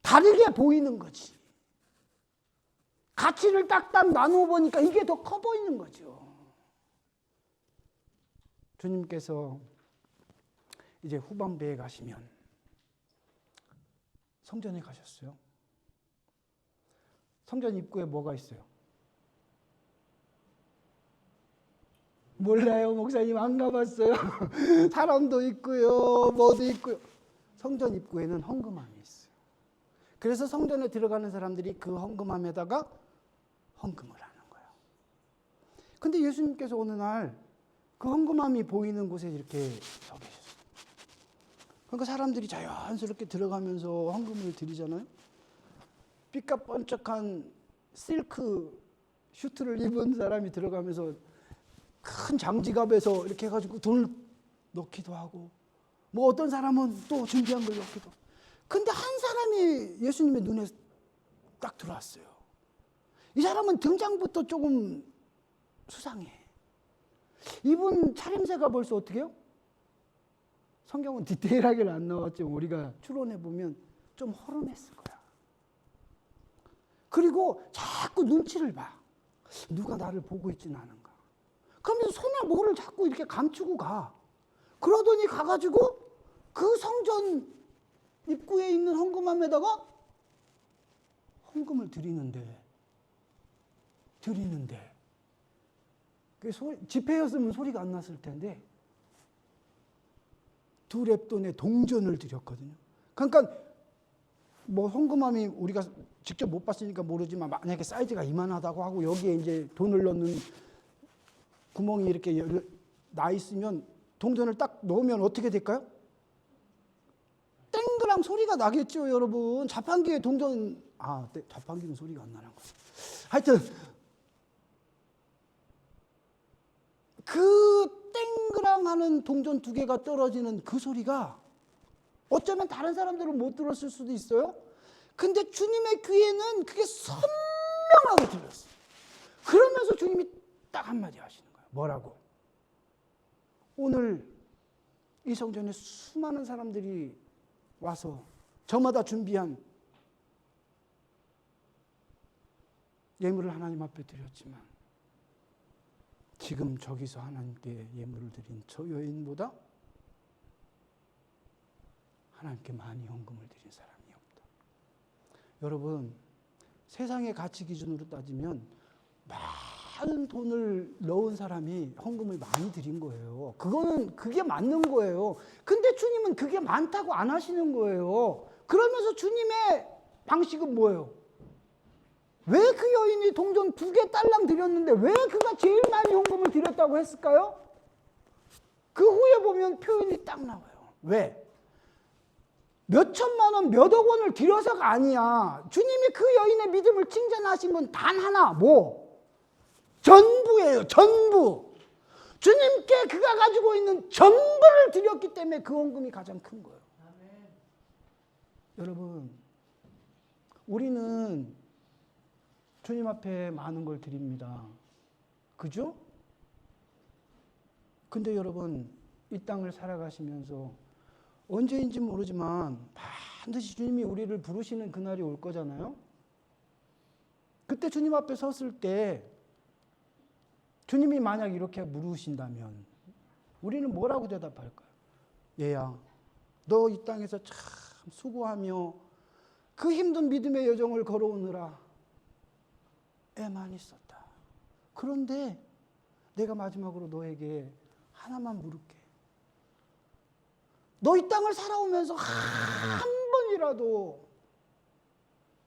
다르게 보이는 거지. 가치를 딱딱 나누어 보니까 이게 더 커 보이는 거죠. 주님께서 이제 후반부에 가시면 성전에 가셨어요. 성전 입구에 뭐가 있어요? 몰라요, 목사님. 안 가봤어요. 사람도 있고요, 뭐도 있고요. 성전 입구에는 헌금함이 있어요. 그래서 성전에 들어가는 사람들이 그 헌금함에다가 헌금을 하는 거예요. 근데 예수님께서 어느 날 그 헌금함이 보이는 곳에 이렇게 서 계셨어요. 그러니까 사람들이 자연스럽게 들어가면서 헌금을 드리잖아요. 삐까뻔쩍한 실크 슈트를 입은 사람이 들어가면서 큰 장지갑에서 이렇게 해가지고 돈을 넣기도 하고, 뭐 어떤 사람은 또 준비한 걸 넣기도 하고. 근데 한 사람이 예수님의 눈에 딱 들어왔어요. 이 사람은 등장부터 조금 수상해. 이분 차림새가 벌써 어떻게 해요? 성경은 디테일하게는 안 나왔지만 우리가 추론해 보면 좀 허름했을 거야. 그리고 자꾸 눈치를 봐. 누가 나를 보고 있진 않은가. 그러면서 손에 뭐를 자꾸 이렇게 감추고 가. 그러더니 가가지고 그 성전 입구에 있는 헌금함에다가 헌금을 드리는데 집회였으면 소리가 안 났을 텐데 2렙돈의 동전을 드렸거든요. 그러니까 뭐 헌금함이 우리가 직접 못 봤으니까 모르지만 만약에 사이즈가 이만하다고 하고 여기에 이제 돈을 넣는 구멍이 이렇게 나 있으면 동전을 딱 넣으면 어떻게 될까요? 땡그랑 소리가 나겠죠, 여러분. 자판기에 동전, 자판기는 소리가 안 나는 거예요. 하여튼 그 땡그랑 하는 동전 2개가 떨어지는 그 소리가 어쩌면 다른 사람들은 못 들었을 수도 있어요. 근데 주님의 귀에는 그게 선명하게 들렸어요. 그러면서 주님이 딱 한마디 하시는 거예요. 뭐라고? 오늘 이 성전에 수많은 사람들이 와서 저마다 준비한 예물을 하나님 앞에 드렸지만 지금 저기서 하나님께 예물을 드린 저 여인보다 하나님께 많이 헌금을 드린 사람이 없다. 여러분, 세상의 가치 기준으로 따지면 많은 돈을 넣은 사람이 헌금을 많이 드린 거예요. 그게 맞는 거예요. 근데 주님은 그게 많다고 안 하시는 거예요. 그러면서 주님의 방식은 뭐예요? 왜 그 여인이 동전 2개 딸랑 드렸는데 왜 그가 제일 많이 헌금을 드렸다고 했을까요? 그 후에 보면 표현이 딱 나와요. 왜? 몇 천만 원, 몇 억 원을 드려서가 아니야. 주님이 그 여인의 믿음을 칭찬하신 건 단 하나, 전부예요. 전부. 주님께 그가 가지고 있는 전부를 드렸기 때문에 그 헌금이 가장 큰 거예요. 아멘. 여러분, 우리는 주님 앞에 많은 걸 드립니다. 그죠? 근데 여러분, 이 땅을 살아가시면서 언제인지 모르지만 반드시 주님이 우리를 부르시는 그날이 올 거잖아요. 그때 주님 앞에 섰을 때 주님이 만약 이렇게 물으신다면 우리는 뭐라고 대답할까요? 얘야, 너 이 땅에서 참 수고하며 그 힘든 믿음의 여정을 걸어오느라 애 많이 썼다. 그런데 내가 마지막으로 너에게 하나만 물을게. 너 이 땅을 살아오면서 한 번이라도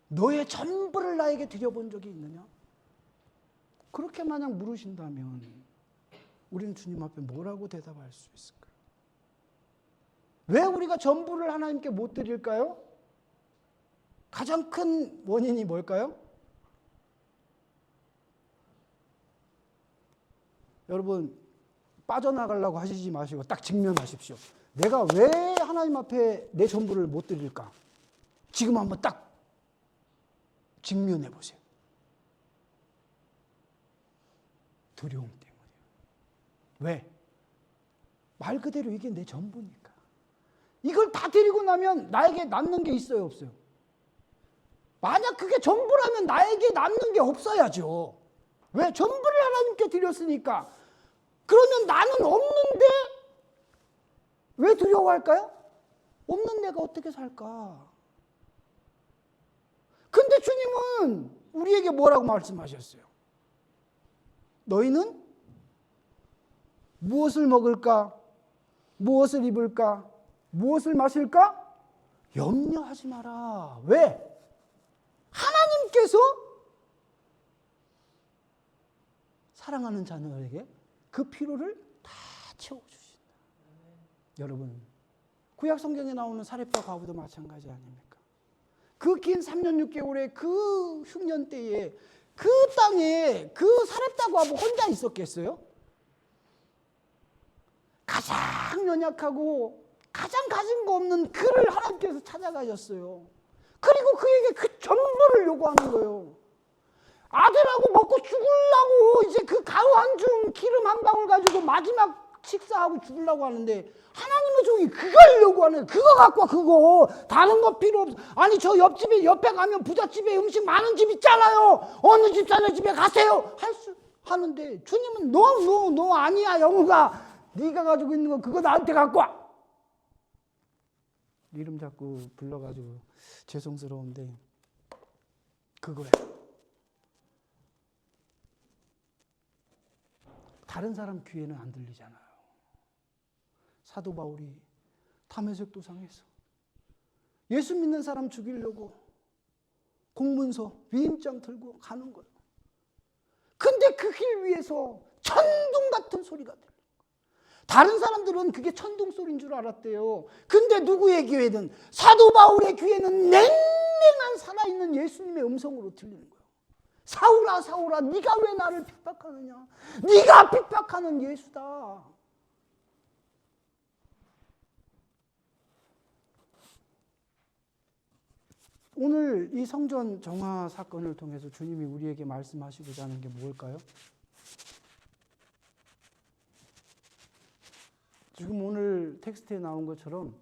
너의 전부를 나에게 드려본 적이 있느냐? 그렇게 만약 물으신다면 우리는 주님 앞에 뭐라고 대답할 수 있을까요? 왜 우리가 전부를 하나님께 못 드릴까요? 가장 큰 원인이 뭘까요? 여러분, 빠져나가려고 하시지 마시고 딱 직면하십시오. 내가 왜 하나님 앞에 내 전부를 못 드릴까? 지금 한번 딱 직면해 보세요. 두려움 때문이에요. 왜? 말 그대로 이게 내 전부니까. 이걸 다 드리고 나면 나에게 남는 게 있어요, 없어요? 만약 그게 전부라면 나에게 남는 게 없어야죠. 왜? 전부를 하나님께 드렸으니까. 그러면 나는 없는데 왜 두려워할까요? 없는 내가 어떻게 살까? 근데 주님은 우리에게 뭐라고 말씀하셨어요? 너희는 무엇을 먹을까? 무엇을 입을까? 무엇을 마실까? 염려하지 마라. 왜? 하나님께서 사랑하는 자녀에게 그 필요를 다 채워주신다. 여러분, 구약 성경에 나오는 사렙과 과부도 마찬가지 아닙니까? 그 긴 3년 6개월의 그 흉년 때에 그 땅에 그 사렙과 과부 혼자 있었겠어요? 가장 연약하고 가장 가진 거 없는 그를 하나님께서 찾아가셨어요. 그리고 그에게 그 전부를 요구하는 거예요. 아들하고 먹고 죽으려고 이제 그 가루 한 줌 기름 한 방울 가지고 마지막 식사하고 죽으려고 하는데 하나님의 종이 그걸 요구하는 거예요. 그거 갖고 와, 그거. 다른 거 필요 없어. 아니 저 옆집에 옆에 가면 부잣집에 음식 많은 집 있잖아요. 어느 집사님 집에 가세요. 하는데 주님은 너 아니야 영우가. 네가 가지고 있는 거 그거 나한테 갖고 와. 이름 자꾸 불러가지고 죄송스러운데 그거예요. 다른 사람 귀에는 안 들리잖아요. 사도 바울이 다메섹 도상에서 예수 믿는 사람 죽이려고 공문서 위임장 들고 가는 거예요. 근데 그 길 위에서 천둥 같은 소리가 들려요. 다른 사람들은 그게 천둥 소리인 줄 알았대요. 근데 누구의 귀에는, 사도 바울의 귀에는 냉랭한 살아있는 예수님의 음성으로 들리는 거예요. 사울아 사울아 네가 왜 나를 핍박하느냐. 네가 핍박하는 예수다. 오늘 이 성전 정화 사건을 통해서 주님이 우리에게 말씀하시고자 하는 게 뭘까요? 지금 오늘 텍스트에 나온 것처럼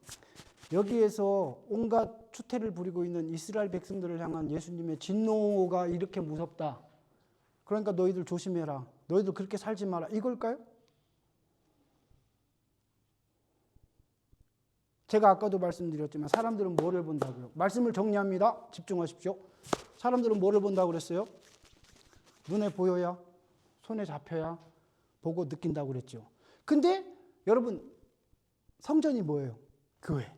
여기에서 온갖 추태를 부리고 있는 이스라엘 백성들을 향한 예수님의 진노가 이렇게 무섭다. 그러니까 너희들 조심해라. 너희들 그렇게 살지 마라. 이걸까요? 제가 아까도 말씀드렸지만 사람들은 뭐를 본다고요? 말씀을 정리합니다. 집중하십시오. 사람들은 뭐를 본다고 그랬어요? 눈에 보여야, 손에 잡혀야 보고 느낀다고 그랬죠. 근데 여러분, 성전이 뭐예요? 교회.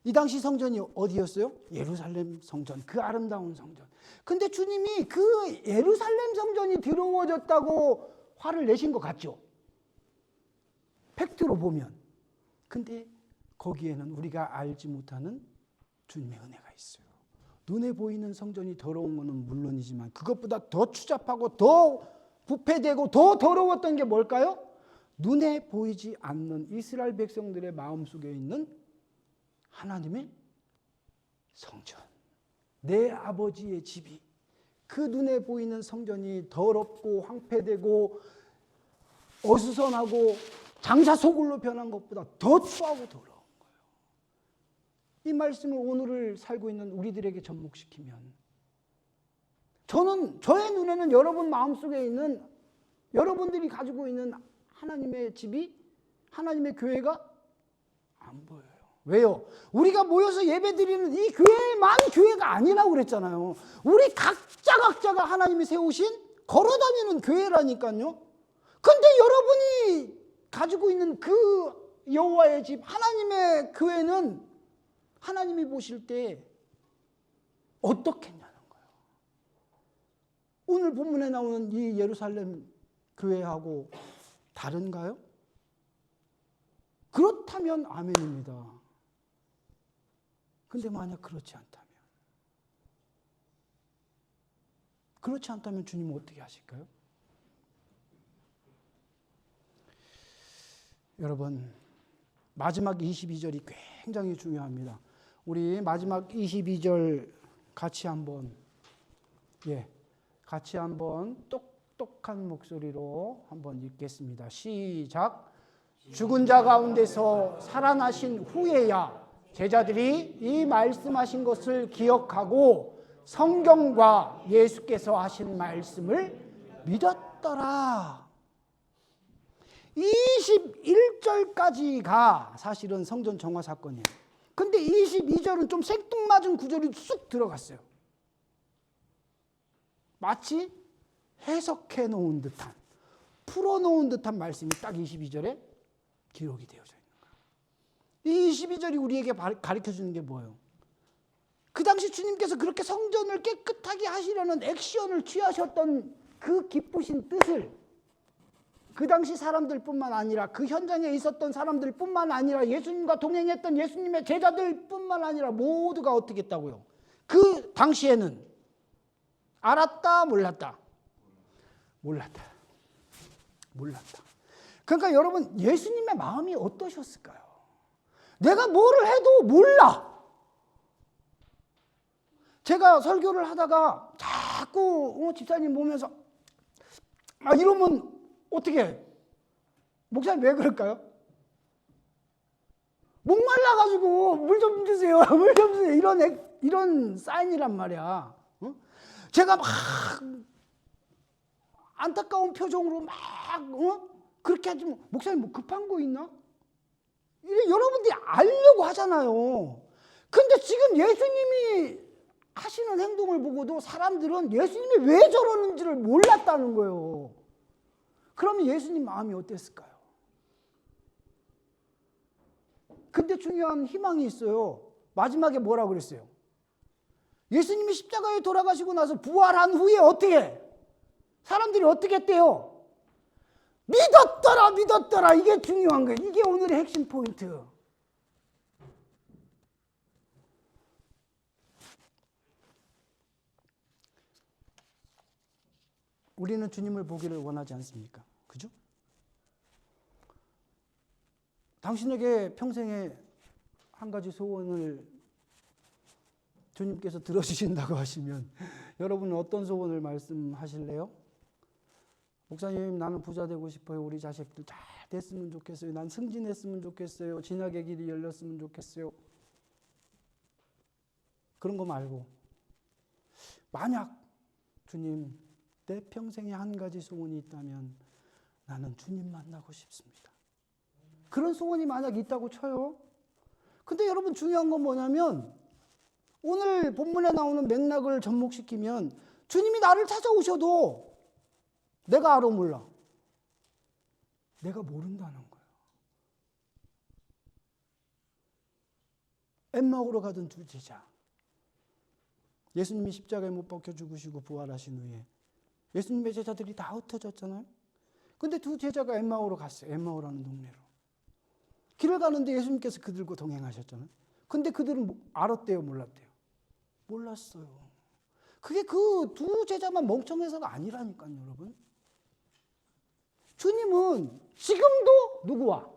이 당시 성전이 어디였어요? 예루살렘 성전, 그 아름다운 성전. 근데 주님이 그 예루살렘 성전이 더러워졌다고 화를 내신 것 같죠? 팩트로 보면. 근데 거기에는 우리가 알지 못하는 주님의 은혜가 있어요. 눈에 보이는 성전이 더러운 것은 물론이지만 그것보다 더 추잡하고 더 부패되고 더 더러웠던 게 뭘까요? 눈에 보이지 않는 이스라엘 백성들의 마음속에 있는 하나님의 성전. 내 아버지의 집이 그 눈에 보이는 성전이 더럽고 황폐되고 어수선하고 장사 소굴로 변한 것보다 더 추하고 더러운 거예요. 이 말씀을 오늘을 살고 있는 우리들에게 접목시키면 저의 눈에는 여러분 마음속에 있는 여러분들이 가지고 있는 하나님의 집이 하나님의 교회가 안 보여요. 왜요? 우리가 모여서 예배드리는 이 교회만 교회가 아니라고 그랬잖아요. 우리 각자가 하나님이 세우신 걸어다니는 교회라니까요. 근데 여러분이 가지고 있는 그 여호와의 집 하나님의 교회는 하나님이 보실 때 어떻겠냐는 거예요. 오늘 본문에 나오는 이 예루살렘 교회하고 다른가요? 그렇다면 아멘입니다. 근데 만약 그렇지 않다면 주님은 어떻게 하실까요? 여러분, 마지막 22절이 굉장히 중요합니다. 우리 마지막 22절 같이 한번 똑똑한 목소리로 한번 읽겠습니다. 시작. 죽은 자 가운데서 살아나신 후에야 제자들이 이 말씀하신 것을 기억하고 성경과 예수께서 하신 말씀을 믿었더라. 21절까지가 사실은 성전 정화 사건이에요. 근데 22절은 좀 생뚱맞은 구절이 쑥 들어갔어요. 마치 해석해 놓은 듯한, 풀어 놓은 듯한 말씀이 딱 22절에 기록이 되어져 있는 거예요. 이 22절이 우리에게 가르쳐 주는 게 뭐예요? 그 당시 주님께서 그렇게 성전을 깨끗하게 하시려는 액션을 취하셨던 그 기쁘신 뜻을 그 당시 사람들뿐만 아니라 그 현장에 있었던 사람들뿐만 아니라 예수님과 동행했던 예수님의 제자들뿐만 아니라 모두가 어떻게 했다고요? 그 당시에는 알았다, 몰랐다? 몰랐다. 몰랐다. 그러니까 여러분, 예수님의 마음이 어떠셨을까요? 내가 뭐를 해도 몰라. 제가 설교를 하다가 자꾸 집사님 보면서 이러면 어떻게 해? 목사님 왜 그럴까요? 목말라가지고 물 좀 주세요. 물 좀 주세요. 이런 사인이란 말이야. 제가 막 안타까운 표정으로 막 그렇게 하지 뭐, 목사님 뭐 급한 거 있나? 이래 여러분들이 알려고 하잖아요. 근데 지금 예수님이 하시는 행동을 보고도 사람들은 예수님이 왜 저러는지를 몰랐다는 거예요. 그러면 예수님 마음이 어땠을까요? 근데 중요한 희망이 있어요. 마지막에 뭐라고 그랬어요? 예수님이 십자가에 돌아가시고 나서 부활한 후에 어떻게 해? 사람들이 어떻게 했대요? 믿었더라, 믿었더라. 이게 중요한 거예요. 이게 오늘의 핵심 포인트. 우리는 주님을 보기를 원하지 않습니까? 그죠? 당신에게 평생에 한 가지 소원을 주님께서 들어주신다고 하시면 여러분은 어떤 소원을 말씀하실래요? 목사님, 나는 부자 되고 싶어요. 우리 자식들 잘 됐으면 좋겠어요. 난 승진했으면 좋겠어요. 진학의 길이 열렸으면 좋겠어요. 그런 거 말고 만약 주님, 내 평생에 한 가지 소원이 있다면 나는 주님 만나고 싶습니다. 그런 소원이 만약 있다고 쳐요. 근데 여러분 중요한 건 뭐냐면 오늘 본문에 나오는 맥락을 접목시키면 주님이 나를 찾아오셔도 내가 알아 몰라. 내가 모른다는 거예요. 엠마오로 가던 두 제자. 예수님이 십자가에 못 박혀 죽으시고 부활하신 후에 예수님의 제자들이 다 흩어졌잖아요. 근데 두 제자가 엠마오로 갔어요. 엠마오라는 동네로. 길을 가는데 예수님께서 그들과 동행하셨잖아요. 근데 그들은 알았대요, 몰랐대요? 몰랐어요. 그게 그 두 제자만 멍청해서가 아니라니까요, 여러분. 주님은 지금도 누구와?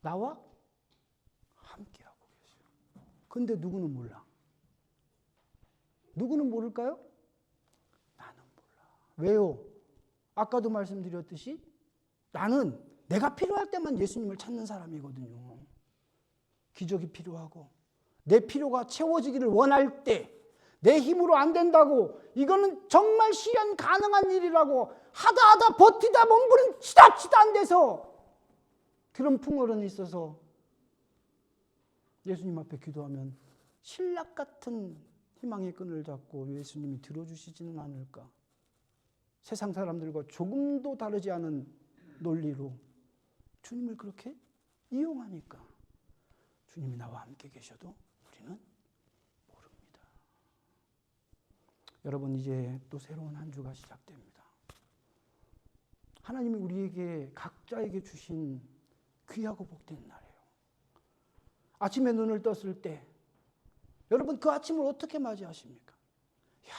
나와 함께하고 계세요. 근데 누구는 몰라? 누구는 모를까요? 나는 몰라. 왜요? 아까도 말씀드렸듯이 나는 내가 필요할 때만 예수님을 찾는 사람이거든요. 기적이 필요하고 내 필요가 채워지기를 원할 때 내 힘으로 안 된다고 이거는 정말 실현 가능한 일이라고 하다 버티다 몸부림치다 안 돼서 그런 풍월은 있어서 예수님 앞에 기도하면 신락 같은 희망의 끈을 잡고 예수님이 들어주시지는 않을까. 세상 사람들과 조금도 다르지 않은 논리로 주님을 그렇게 이용하니까 주님이 나와 함께 계셔도 우리는 모릅니다. 여러분, 이제 또 새로운 한 주가 시작됩니다. 하나님이 우리에게 각자에게 주신 귀하고 복된 날이에요. 아침에 눈을 떴을 때 여러분 그 아침을 어떻게 맞이하십니까? 야,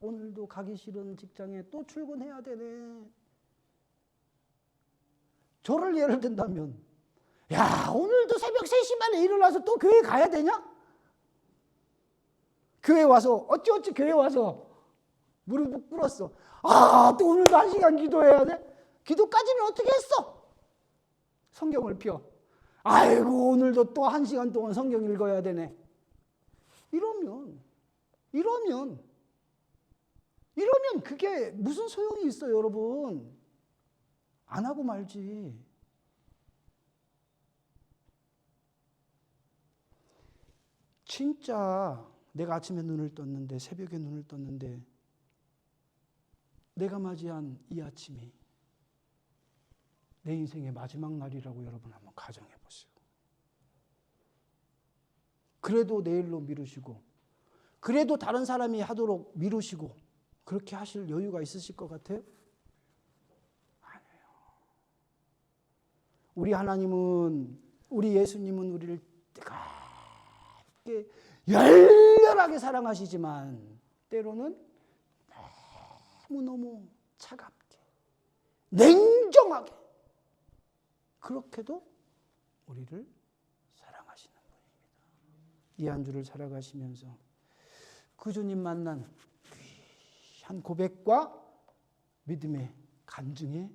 오늘도 가기 싫은 직장에 또 출근해야 되네. 저를 예를 든다면 야, 오늘도 새벽 3시 반에 일어나서 또 교회 가야 되냐? 교회 와서 어찌 교회 와서 무릎 꿇었어. 또 오늘도 1시간 기도해야 돼? 기도까지는 어떻게 했어? 성경을 펴. 아이고, 오늘도 또 1시간 동안 성경 읽어야 되네. 이러면 그게 무슨 소용이 있어요, 여러분? 안 하고 말지. 진짜 내가 아침에 눈을 떴는데, 새벽에 눈을 떴는데 내가 맞이한 이 아침이 내 인생의 마지막 날이라고 여러분 한번 가정해 보세요. 그래도 내일로 미루시고, 그래도 다른 사람이 하도록 미루시고, 그렇게 하실 여유가 있으실 것 같아요? 우리 하나님은, 우리 예수님은 우리를 뜨겁게 열렬하게 사랑하시지만 때로는 너무너무 차갑게, 냉정하게, 그렇게도 우리를 사랑하시는 분입니다. 이 한 주를 살아가시면서 그 주님 만난 귀한 고백과 믿음의 간증의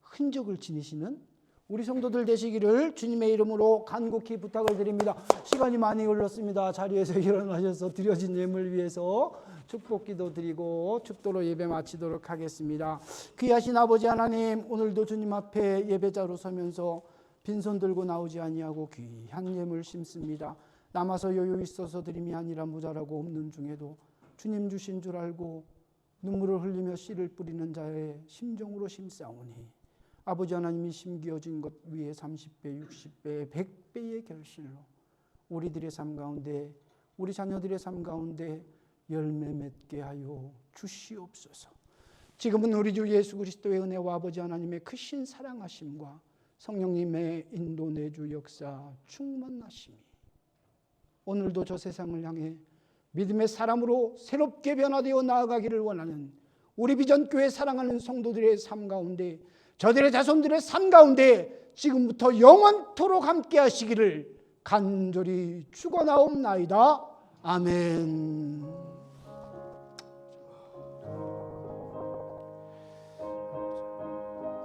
흔적을 지니시는 우리 성도들 되시기를 주님의 이름으로 간곡히 부탁을 드립니다. 시간이 많이 흘렀습니다. 자리에서 일어나셔서 드려진 예물 위해서 축복기도 드리고 축도로 예배 마치도록 하겠습니다. 귀하신 아버지 하나님, 오늘도 주님 앞에 예배자로 서면서 빈손 들고 나오지 아니하고 귀한 예물 심습니다. 남아서 여유 있어서 드림이 아니라 모자라고 없는 중에도 주님 주신 줄 알고 눈물을 흘리며 씨를 뿌리는 자의 심정으로 심사오니 아버지 하나님이 심기어진 것 위에 30배, 60배, 100배의 결실로 우리들의 삶 가운데, 우리 자녀들의 삶 가운데 열매 맺게 하여 주시옵소서. 지금은 우리 주 예수 그리스도의 은혜와 아버지 하나님의 크신 사랑하심과 성령님의 인도 내주 역사 충만하심이 오늘도 저 세상을 향해 믿음의 사람으로 새롭게 변화되어 나아가기를 원하는 우리 비전교회 사랑하는 성도들의 삶 가운데, 저들의 자손들의 삶 가운데 지금부터 영원토록 함께 하시기를 간절히 축원하옵나이다. 아멘.